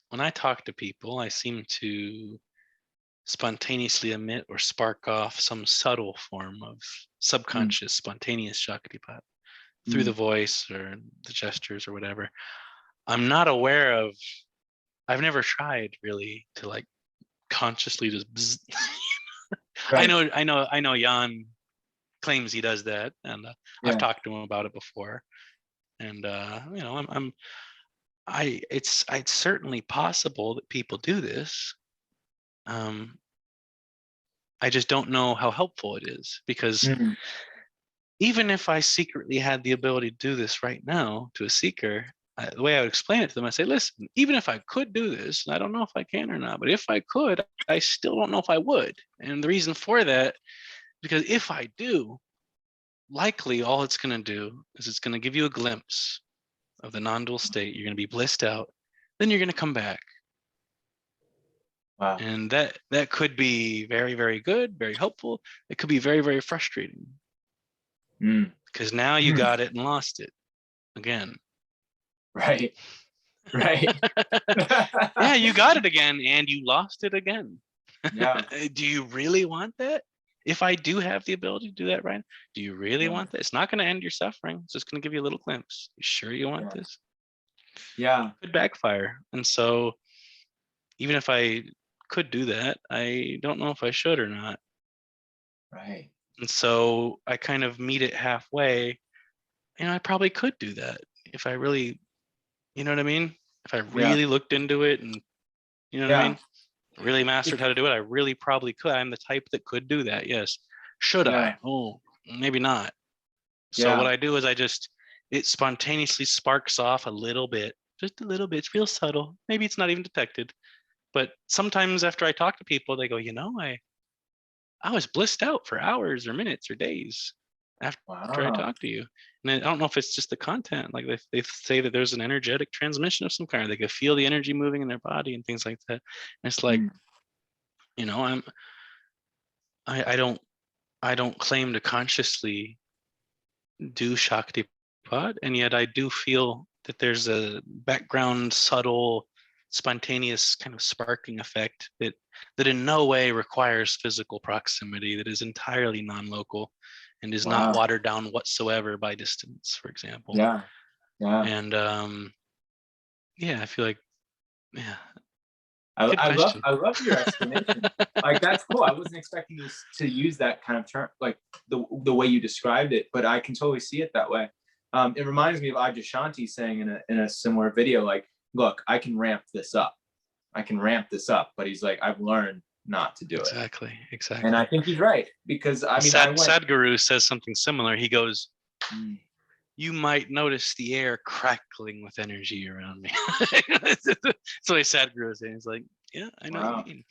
when I talk to people, I seem to spontaneously emit or spark off some subtle form of subconscious, spontaneous Shakti-Pat through the voice or the gestures or whatever. I'm not aware of, I've never tried really to like consciously just bzz. Right. I know Jan claims he does that, and I've talked to him about it before. And it's certainly possible that people do this. I just don't know how helpful it is, because even if I secretly had the ability to do this right now to a seeker, the way I would explain it to them, I say, listen, even if I could do this, and I don't know if I can or not, but if I could, I still don't know if I would. And the reason for that, because if I do, likely all it's going to do is it's going to give you a glimpse of the non-dual state. You're going to be blissed out. Then you're going to come back. Wow. And that could be very, very good, very helpful. It could be very, very frustrating. Because now you got it and lost it again. Right. Yeah, you got it again and you lost it again. Yeah. Do you really want that? If I do have the ability to do that right, do you really want that? It's not going to end your suffering. It's just going to give you a little glimpse. You sure you want this? Yeah. It could backfire. And so even if I could do that, I don't know if I should or not. Right. And so I kind of meet it halfway. I probably could do that if I really, you know what I mean? If I really looked into it and, you know what I mean? Really mastered how to do it, I really probably could. I'm the type that could do that. Yes. Should I? Oh, maybe not. So what I do is it spontaneously sparks off a little bit, just a little bit. It's real subtle. Maybe it's not even detected. But sometimes after I talk to people, they go, I was blissed out for hours or minutes or days after I talk to you. And I don't know if it's just the content. Like they say that there's an energetic transmission of some kind. They could feel the energy moving in their body and things like that. And it's like, I don't claim to consciously do Shakti-Pat, and yet I do feel that there's a background, subtle, spontaneous kind of sparking effect that in no way requires physical proximity, that is entirely non-local and is not watered down whatsoever by distance, for example. And I feel like I love your explanation. Like, that's cool. I wasn't expecting you to use that kind of term, like the way you described it, but I can totally see it that way. It reminds me of Adyashanti saying in a similar video, like, look, I can ramp this up. But he's like, I've learned not to do it. Exactly. And I think he's right, because Sadhguru says something similar. He goes, you might notice the air crackling with energy around me. That's what Sadhguru is saying. He's like, yeah, I know what you mean.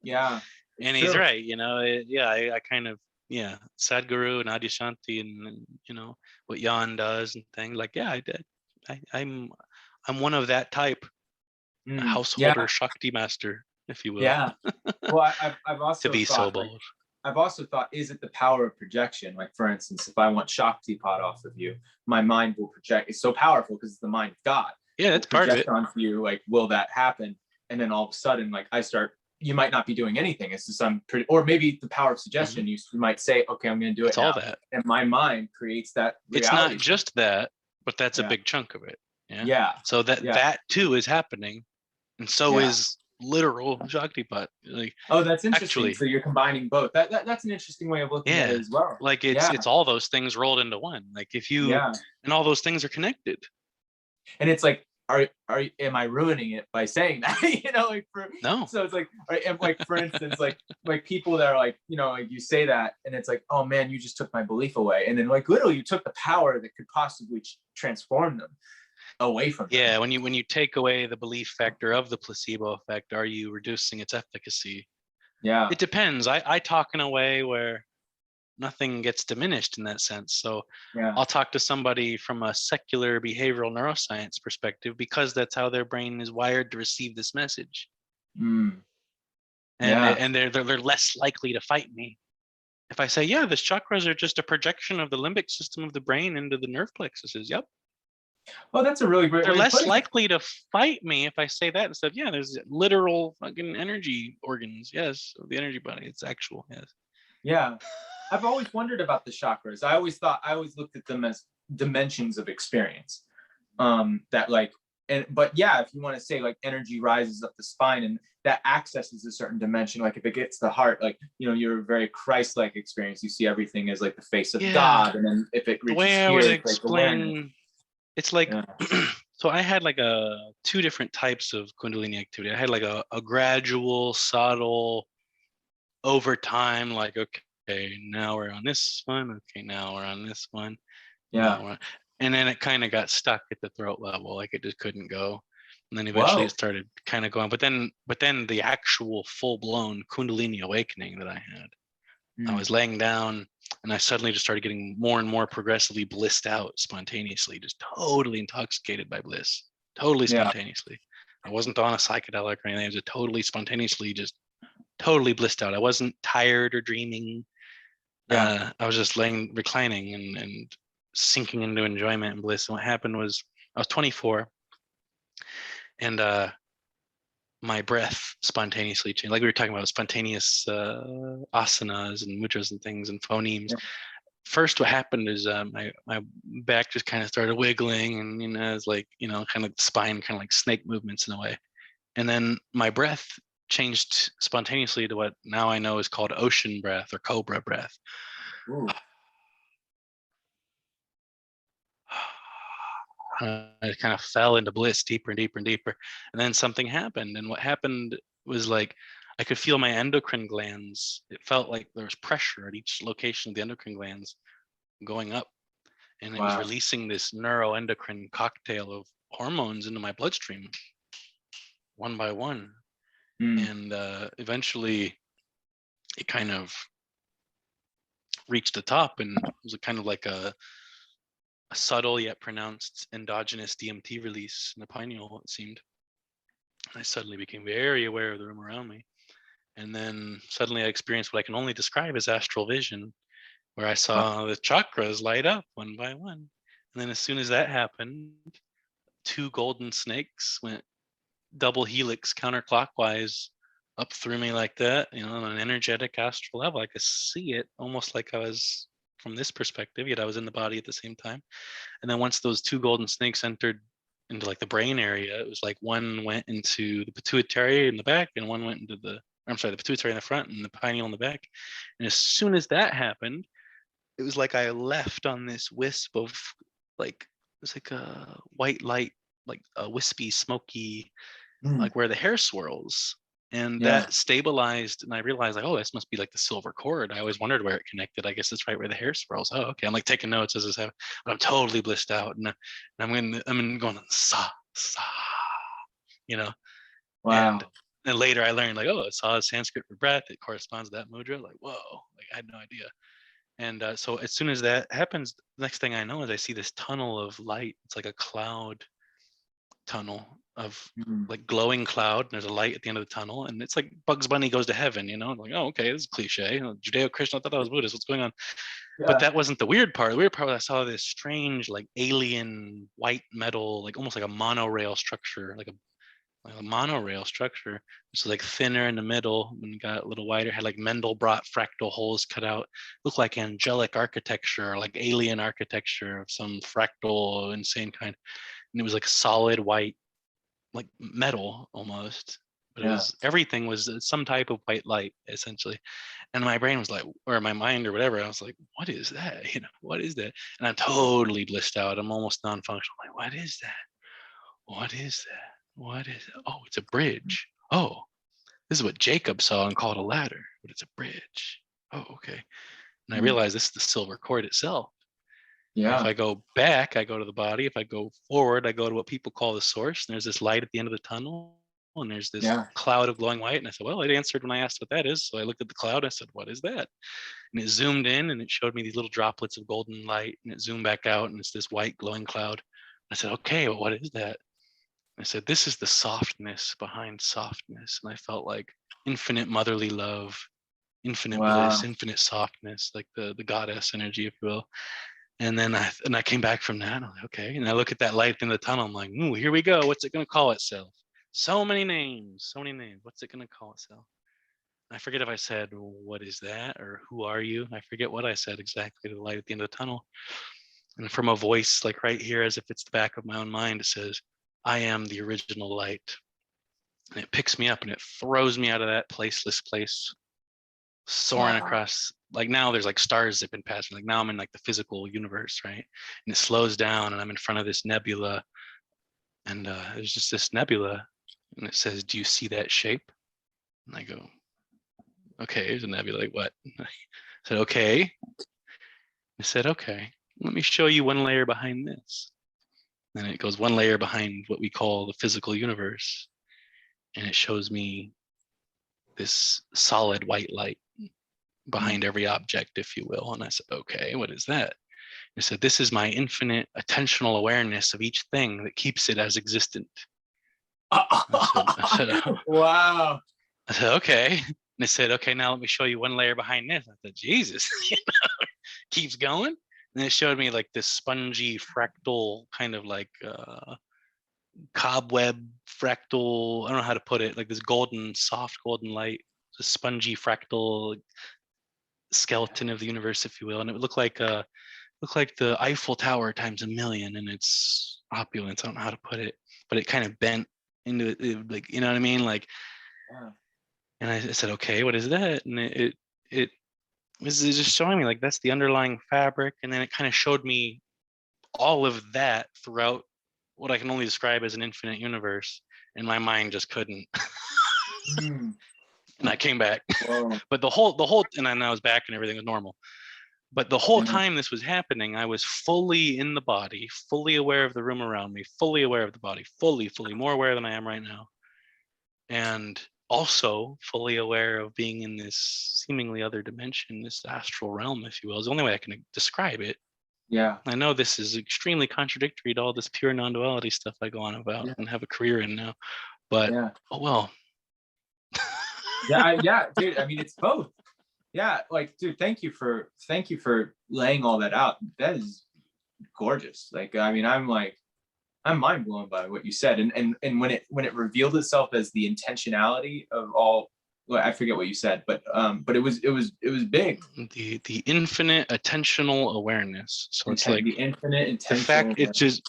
Yeah. And he's right. I kind of, Sadhguru and Adyashanti and what Jan does and things like, I did. I'm one of that type, householder Shakti master, if you will. Yeah. Well, I've also to be so bold. I've also thought, is it the power of projection? Like, for instance, if I want Shakti-Pat off of you, my mind will project. It's so powerful because it's the mind of God. Yeah, that's part of it. Onto you, like, will that happen? And then all of a sudden, like, you might not be doing anything. It's just or maybe the power of suggestion. You might say, okay, I'm going to do it. It's all that. And my mind creates that reality. It's not just that, but that's a big chunk of it. Yeah. So that too is happening, and so is literal Shakti-Pat. Like, that's interesting. Actually, so you're combining both. That's an interesting way of looking at it as well. Like it's all those things rolled into one. Like if you and all those things are connected. And it's like, am I ruining it by saying that? No. So it's like, for instance, like people that are like, like you say that, and it's like, oh man, you just took my belief away, and then like literally you took the power that could possibly transform them away from them. Yeah, when you take away the belief factor of the placebo effect, are you reducing its efficacy? Yeah, it depends. I talk in a way where nothing gets diminished in that sense. So I'll talk to somebody from a secular behavioral neuroscience perspective, because that's how their brain is wired to receive this message. And they're less likely to fight me if I say, the chakras are just a projection of the limbic system of the brain into the nerve plexuses. Yep. Oh, that's a really great They're less likely to fight me if I say that instead. There's literal fucking energy organs. Yes, the energy body. It's actual. Yes. Yeah, I've always wondered about the chakras. I always looked at them as dimensions of experience. That like, but if you want to say like energy rises up the spine and that accesses a certain dimension. Like if it gets the heart, like you're a very Christ-like experience. You see everything as like the face of God, and then if it reaches the way here, I would it's explain. Like it's like, so I had like two different types of Kundalini activity. I had like a gradual, subtle, over time, like, okay, now we're on this one. Okay, now we're on this one. And then it kind of got stuck at the throat level. Like it just couldn't go. And then eventually it started kind of going. But then the actual full blown Kundalini awakening that I had, I was laying down And I suddenly just started getting more and more progressively blissed out spontaneously, just totally intoxicated by bliss, totally spontaneously. I wasn't on a psychedelic or anything. I was just totally spontaneously, just totally blissed out. I wasn't tired or dreaming. I was just reclining and sinking into enjoyment and bliss. And what happened was I was 24 and my breath spontaneously changed. Like we were talking about spontaneous asanas and mudras and things and phonemes. First, what happened is my back just kind of started wiggling, and it's like kind of spine, kind of like snake movements in a way. And then my breath changed spontaneously to what now I know is called ocean breath or cobra breath. Ooh. I kind of fell into bliss deeper and deeper and deeper. And then something happened. And what happened was like, I could feel my endocrine glands. It felt like there was pressure at each location of the endocrine glands going up. And it was releasing this neuroendocrine cocktail of hormones into my bloodstream, one by one. And eventually it kind of reached the top, and it was kind of like a subtle yet pronounced endogenous DMT release in the pineal, it seemed. I suddenly became very aware of the room around me. And then suddenly I experienced what I can only describe as astral vision, where I saw the chakras light up one by one. And then as soon as that happened, 2 golden snakes went double helix counterclockwise up through me like that, on an energetic astral level. I could see it almost like I was from this perspective, yet I was in the body at the same time. And then once those 2 golden snakes entered into like the brain area, it was like one went into the pituitary in the back and one went into the pituitary in the front and the pineal in the back. And as soon as that happened, it was like I left on this wisp of like, it was like a white light, like a wispy, smoky, like where the hair swirls. And that stabilized, and I realized like, oh, this must be like the silver cord. I always wondered where it connected. I guess it's right where the hair swirls. Oh, okay. I'm like taking notes as this happened, but I'm totally blissed out, and I'm going sa, Wow. And later I learned like, oh, sa is Sanskrit for breath. It corresponds to that mudra. Like, whoa, like I had no idea. And so as soon as that happens, the next thing I know is I see this tunnel of light. It's like a cloud tunnel of like glowing cloud, and there's a light at the end of the tunnel, and it's like Bugs Bunny goes to heaven, like, oh, okay, this is cliche, Judeo-Christian, I thought I was Buddhist, what's going on? But that wasn't the weird part. The weird part was I saw this strange like alien white metal, like almost like a monorail structure, like a monorail structure. It's like thinner in the middle and got a little wider, had like Mandelbrot fractal holes cut out, looked like angelic architecture, like alien architecture of some fractal insane kind. And it was like solid white, like metal almost, but it was, everything was some type of white light essentially. And my brain was like, or my mind or whatever, I was like, what is that? What is that? And I'm totally blissed out. I'm almost non-functional. I'm like, what is that? What is that? What is it? Oh, it's a bridge. Oh, this is what Jacob saw and called a ladder, but it's a bridge. Oh, okay. And I realized this is the silver cord itself. If I go back, I go to the body. If I go forward, I go to what people call the source. And there's this light at the end of the tunnel, and there's this cloud of glowing white. And I said, well, it answered when I asked what that is. So I looked at the cloud. I said, what is that? And it zoomed in, and it showed me these little droplets of golden light. And it zoomed back out, and it's this white glowing cloud. I said, okay, well, what is that? I said, this is the softness behind softness. And I felt like infinite motherly love, infinite bliss, infinite softness, like the goddess energy, if you will. And then I came back from that. I'm like, okay. And I look at that light in the tunnel. I'm like, ooh, here we go. What's it going to call itself? So many names. What's it going to call itself? I forget if I said, what is that? Or who are you? I forget what I said exactly to the light at the end of the tunnel. And from a voice like right here, as if it's the back of my own mind, it says, I am the original light. And it picks me up and it throws me out of that placeless place, soaring across. Like now there's like stars that have been passing. Like now I'm in like the physical universe, right? And it slows down and I'm in front of this nebula. And there's just this nebula. And it says, do you see that shape? And I go, okay, there's a nebula. Like what? I said, okay. I said, okay, let me show you one layer behind this. And it goes one layer behind what we call the physical universe. And it shows me this solid white light. behind every object, if you will. And I said, okay, what is that? He said, this is my infinite attentional awareness of each thing that keeps it as existent. I said, wow. I said, okay. And they said, okay, now let me show you one layer behind this. I said, Jesus, keeps going. And it showed me like this spongy fractal kind of like cobweb fractal, I don't know how to put it, like this golden, soft golden light, a spongy fractal skeleton of the universe, if you will. And it looked like the Eiffel Tower times a million in its opulence. I don't know how to put it, but it kind of bent into it, like, you know what I mean? Like, yeah. And I said, okay, what is that? And it was just showing me like that's the underlying fabric. And then it kind of showed me all of that throughout what I can only describe as an infinite universe. And my mind just couldn't. And I came back. Whoa. But the whole, and then I was back and everything was normal. But the whole time this was happening, I was fully in the body, fully aware of the room around me, fully aware of the body, fully more aware than I am right now. And also fully aware of being in this seemingly other dimension, this astral realm, if you will, is the only way I can describe it. Yeah. I know this is extremely contradictory to all this pure non-duality stuff I go on about and have a career in now. But oh well. yeah, dude. I mean, it's both. Yeah, like, dude, thank you for laying all that out. That is gorgeous. Like, I mean, I'm mind blown by what you said, and when it revealed itself as the intentionality of all. Well, I forget what you said, but it was big. The infinite attentional awareness. So it's like the infinite intentional. The fact it's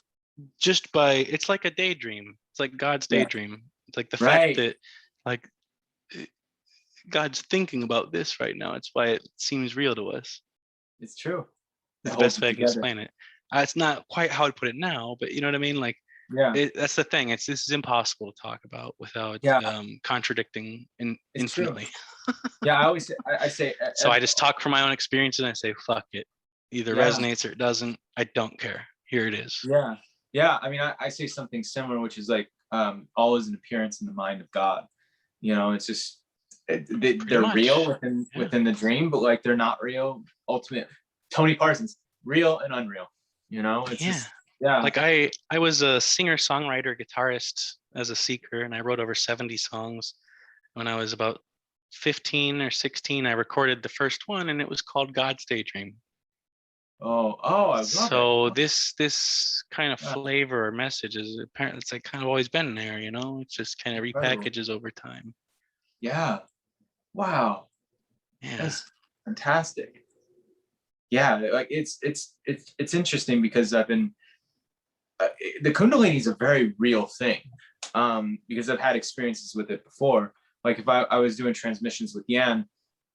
just by, it's like a daydream. It's like God's daydream. It's like the fact that like God's thinking about this right now. It's why it seems real to us. It's true. It's the best way I can explain it. It's not quite how I'd put it now, but you know what I mean? Like, that's the thing. This is impossible to talk about without contradicting infinitely. I always say. So I just talk from my own experience and I say, fuck it. Either resonates or it doesn't. I don't care. Here it is. Yeah. I mean, I say something similar, which is like, all is an appearance in the mind of God. You know, it's just, they're real within the dream, but like they're not real. Ultimate Tony Parsons, real and unreal. You know, it's just like I was a singer songwriter guitarist as a seeker, and I wrote over 70 songs. When I was about 15 or 16, I recorded the first one, and it was called God's Daydream. I love so this kind of flavor or message is apparently, it's like kind of always been there, you know. It's just kind of repackages over time. Wow. That's fantastic. Like it's interesting because I've been the Kundalini is a very real thing, because I've had experiences with it before. Like if I was doing transmissions with Yan,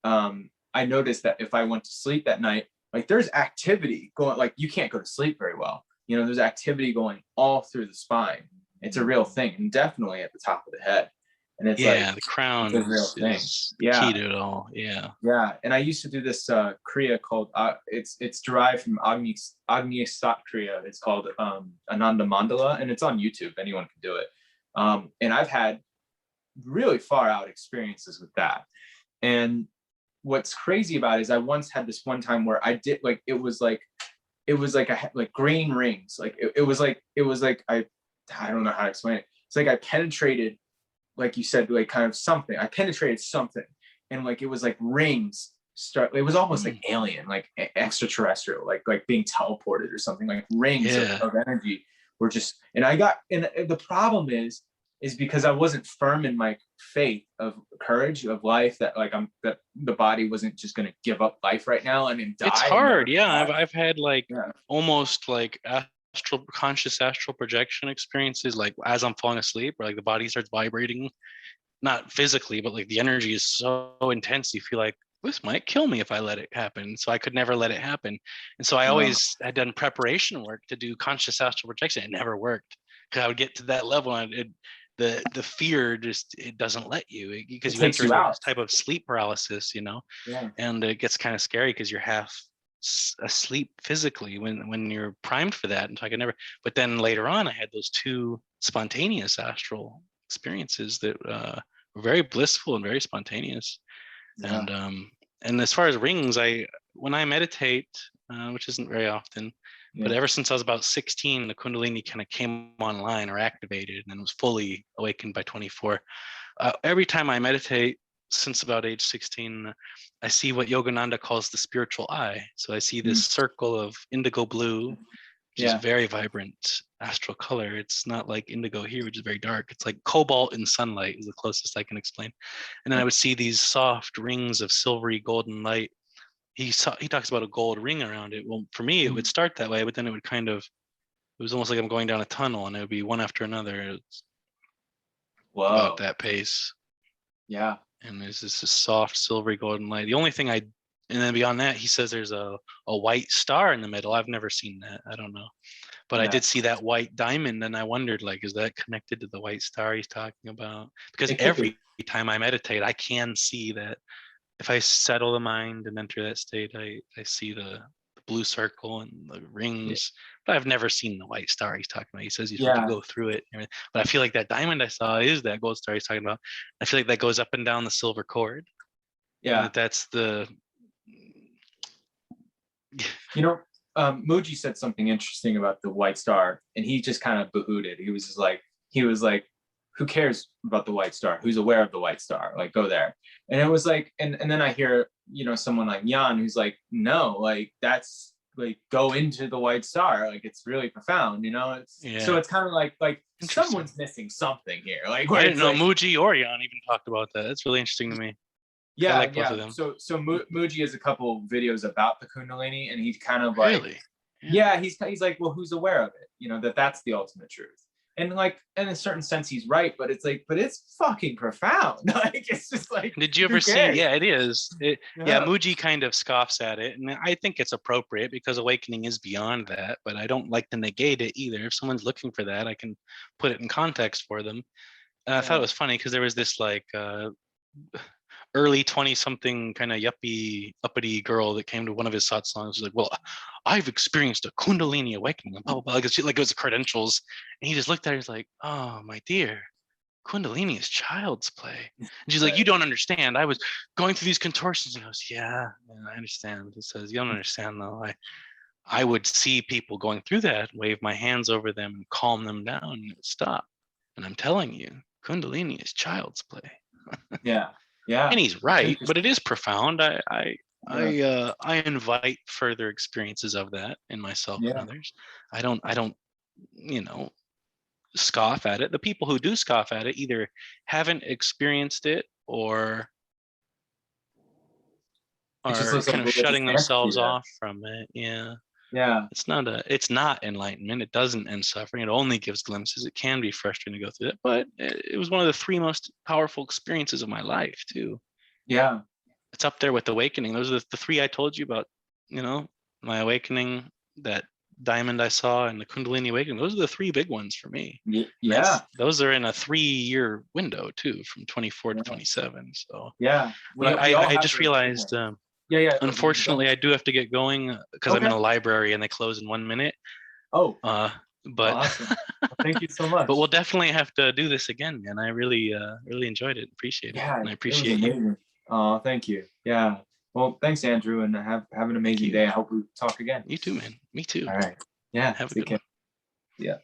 I noticed that if I went to sleep that night, like there's activity going, like you can't go to sleep very well. You know, there's activity going all through the spine. It's a real thing, and definitely at the top of the head. And it's the crown is key to it all. And I used to do this kriya called it's derived from Agni Sat kriya. It's called Ananda Mandala, and it's on YouTube. Anyone can do it. And I've had really far out experiences with that. And what's crazy about it is I once had this one time where I did, like, it was like I had like green rings. Like it was like I don't know how to explain it. It's like I penetrated, like you said, like kind of something. I penetrated something, and like it was like rings. It was almost like alien, like extraterrestrial, like being teleported or something. Like rings of energy were just. And I got. And the problem is because I wasn't firm in my faith of courage of life, that like that the body wasn't just going to give up life right now. I mean, die. It's hard. I've had like almost like conscious astral projection experiences, like as I'm falling asleep, where like the body starts vibrating, not physically, but like the energy is so intense you feel like this might kill me if I let it happen. So I could never let it happen. And so I always had done preparation work to do conscious astral projection. It never worked, because I would get to that level and the fear just, it doesn't let you, because you enter this type of sleep paralysis, you know. And it gets kind of scary because you're half asleep physically when you're primed for that. And so I could never. But then later on, I had those two spontaneous astral experiences that were very blissful and very spontaneous. And And as far as rings, when I meditate, which isn't very often, but ever since I was about 16, the Kundalini kind of came online or activated and was fully awakened by 24. Every time I meditate since about age 16, I see what Yogananda calls the spiritual eye. So I see this circle of indigo blue, which is very vibrant astral color. It's not like indigo here, which is very dark. It's like cobalt in sunlight is the closest I can explain. And then I would see these soft rings of silvery golden light. He talks about a gold ring around it. Well, for me, it would start that way, but then it would it was almost like I'm going down a tunnel, and it would be one after another. It's about that pace. Yeah. And there's this soft silvery golden light. The only thing and then beyond that, he says there's a white star in the middle. I've never seen that. I don't know. But I did see that white diamond, and I wondered, like, is that connected to the white star he's talking about? Because every time I meditate, I can see that. If I settle the mind and enter that state, I see the blue circle and the rings, but I've never seen the white star he's talking about. He says you have to go through it. But I feel like that diamond I saw is that gold star he's talking about. I feel like that goes up and down the silver cord. Yeah. That's the... Muji said something interesting about the white star, and he just kind of boohooed it. He was like, who cares about the white star? Who's aware of the white star? Like, go there. And it was like, and then I hear, someone like Jan who's like, no, like, that's like, go into the white star. Like, it's really profound, So it's kind of like someone's missing something here. Like, I didn't know Muji or Jan even talked about that. That's really interesting to me. Yeah, I like both of them. So Muji has a couple of videos about the Kundalini, and he's kind of like, really? He's like, well, who's aware of it? That's the ultimate truth. And like, in a certain sense, he's right, but it's fucking profound. Like, it's just like, did you ever see? Yeah, it is. Muji kind of scoffs at it, and I think it's appropriate because awakening is beyond that. But I don't like to negate it either. If someone's looking for that, I can put it in context for them. And I thought it was funny because there was this like early 20-something kind of yuppie, uppity girl that came to one of his satsangs. She's like, well, I've experienced a Kundalini awakening, blah, blah, blah. Like, it was credentials. And he just looked at her, he's like, oh, my dear, Kundalini is child's play. And she's like, you don't understand. I was going through these contortions. He goes, yeah, I understand. He says, you don't understand, though. I would see people going through that, wave my hands over them and calm them down, and it would stop. And I'm telling you, Kundalini is child's play. Yeah. And he's right, but it is profound. I invite further experiences of that in myself and others. I don't scoff at it. The people who do scoff at it either haven't experienced it or are kind of shutting themselves off from it. Yeah. It's not enlightenment. It doesn't end suffering. It only gives glimpses. It can be frustrating to go through that, but it was one of the 3 most powerful experiences of my life too. Yeah. It's up there with awakening. Those are the 3 I told you about, my awakening, that diamond I saw, and the Kundalini awakening. Those are the 3 big ones for me. Yeah. Those are in a 3-year window too, from 24 to 27. So yeah. But I just realized, unfortunately, I do have to get going because I'm in a library and they close in 1 minute. Oh. But awesome. Well, thank you so much. But we'll definitely have to do this again, man. I really enjoyed it. Appreciate it. And I appreciate you. Oh, thank you. Yeah. Well, thanks, Andrew, and have an amazing day. I hope we talk again. You too, man. Me too. All right. Yeah. Have a good one. Yeah.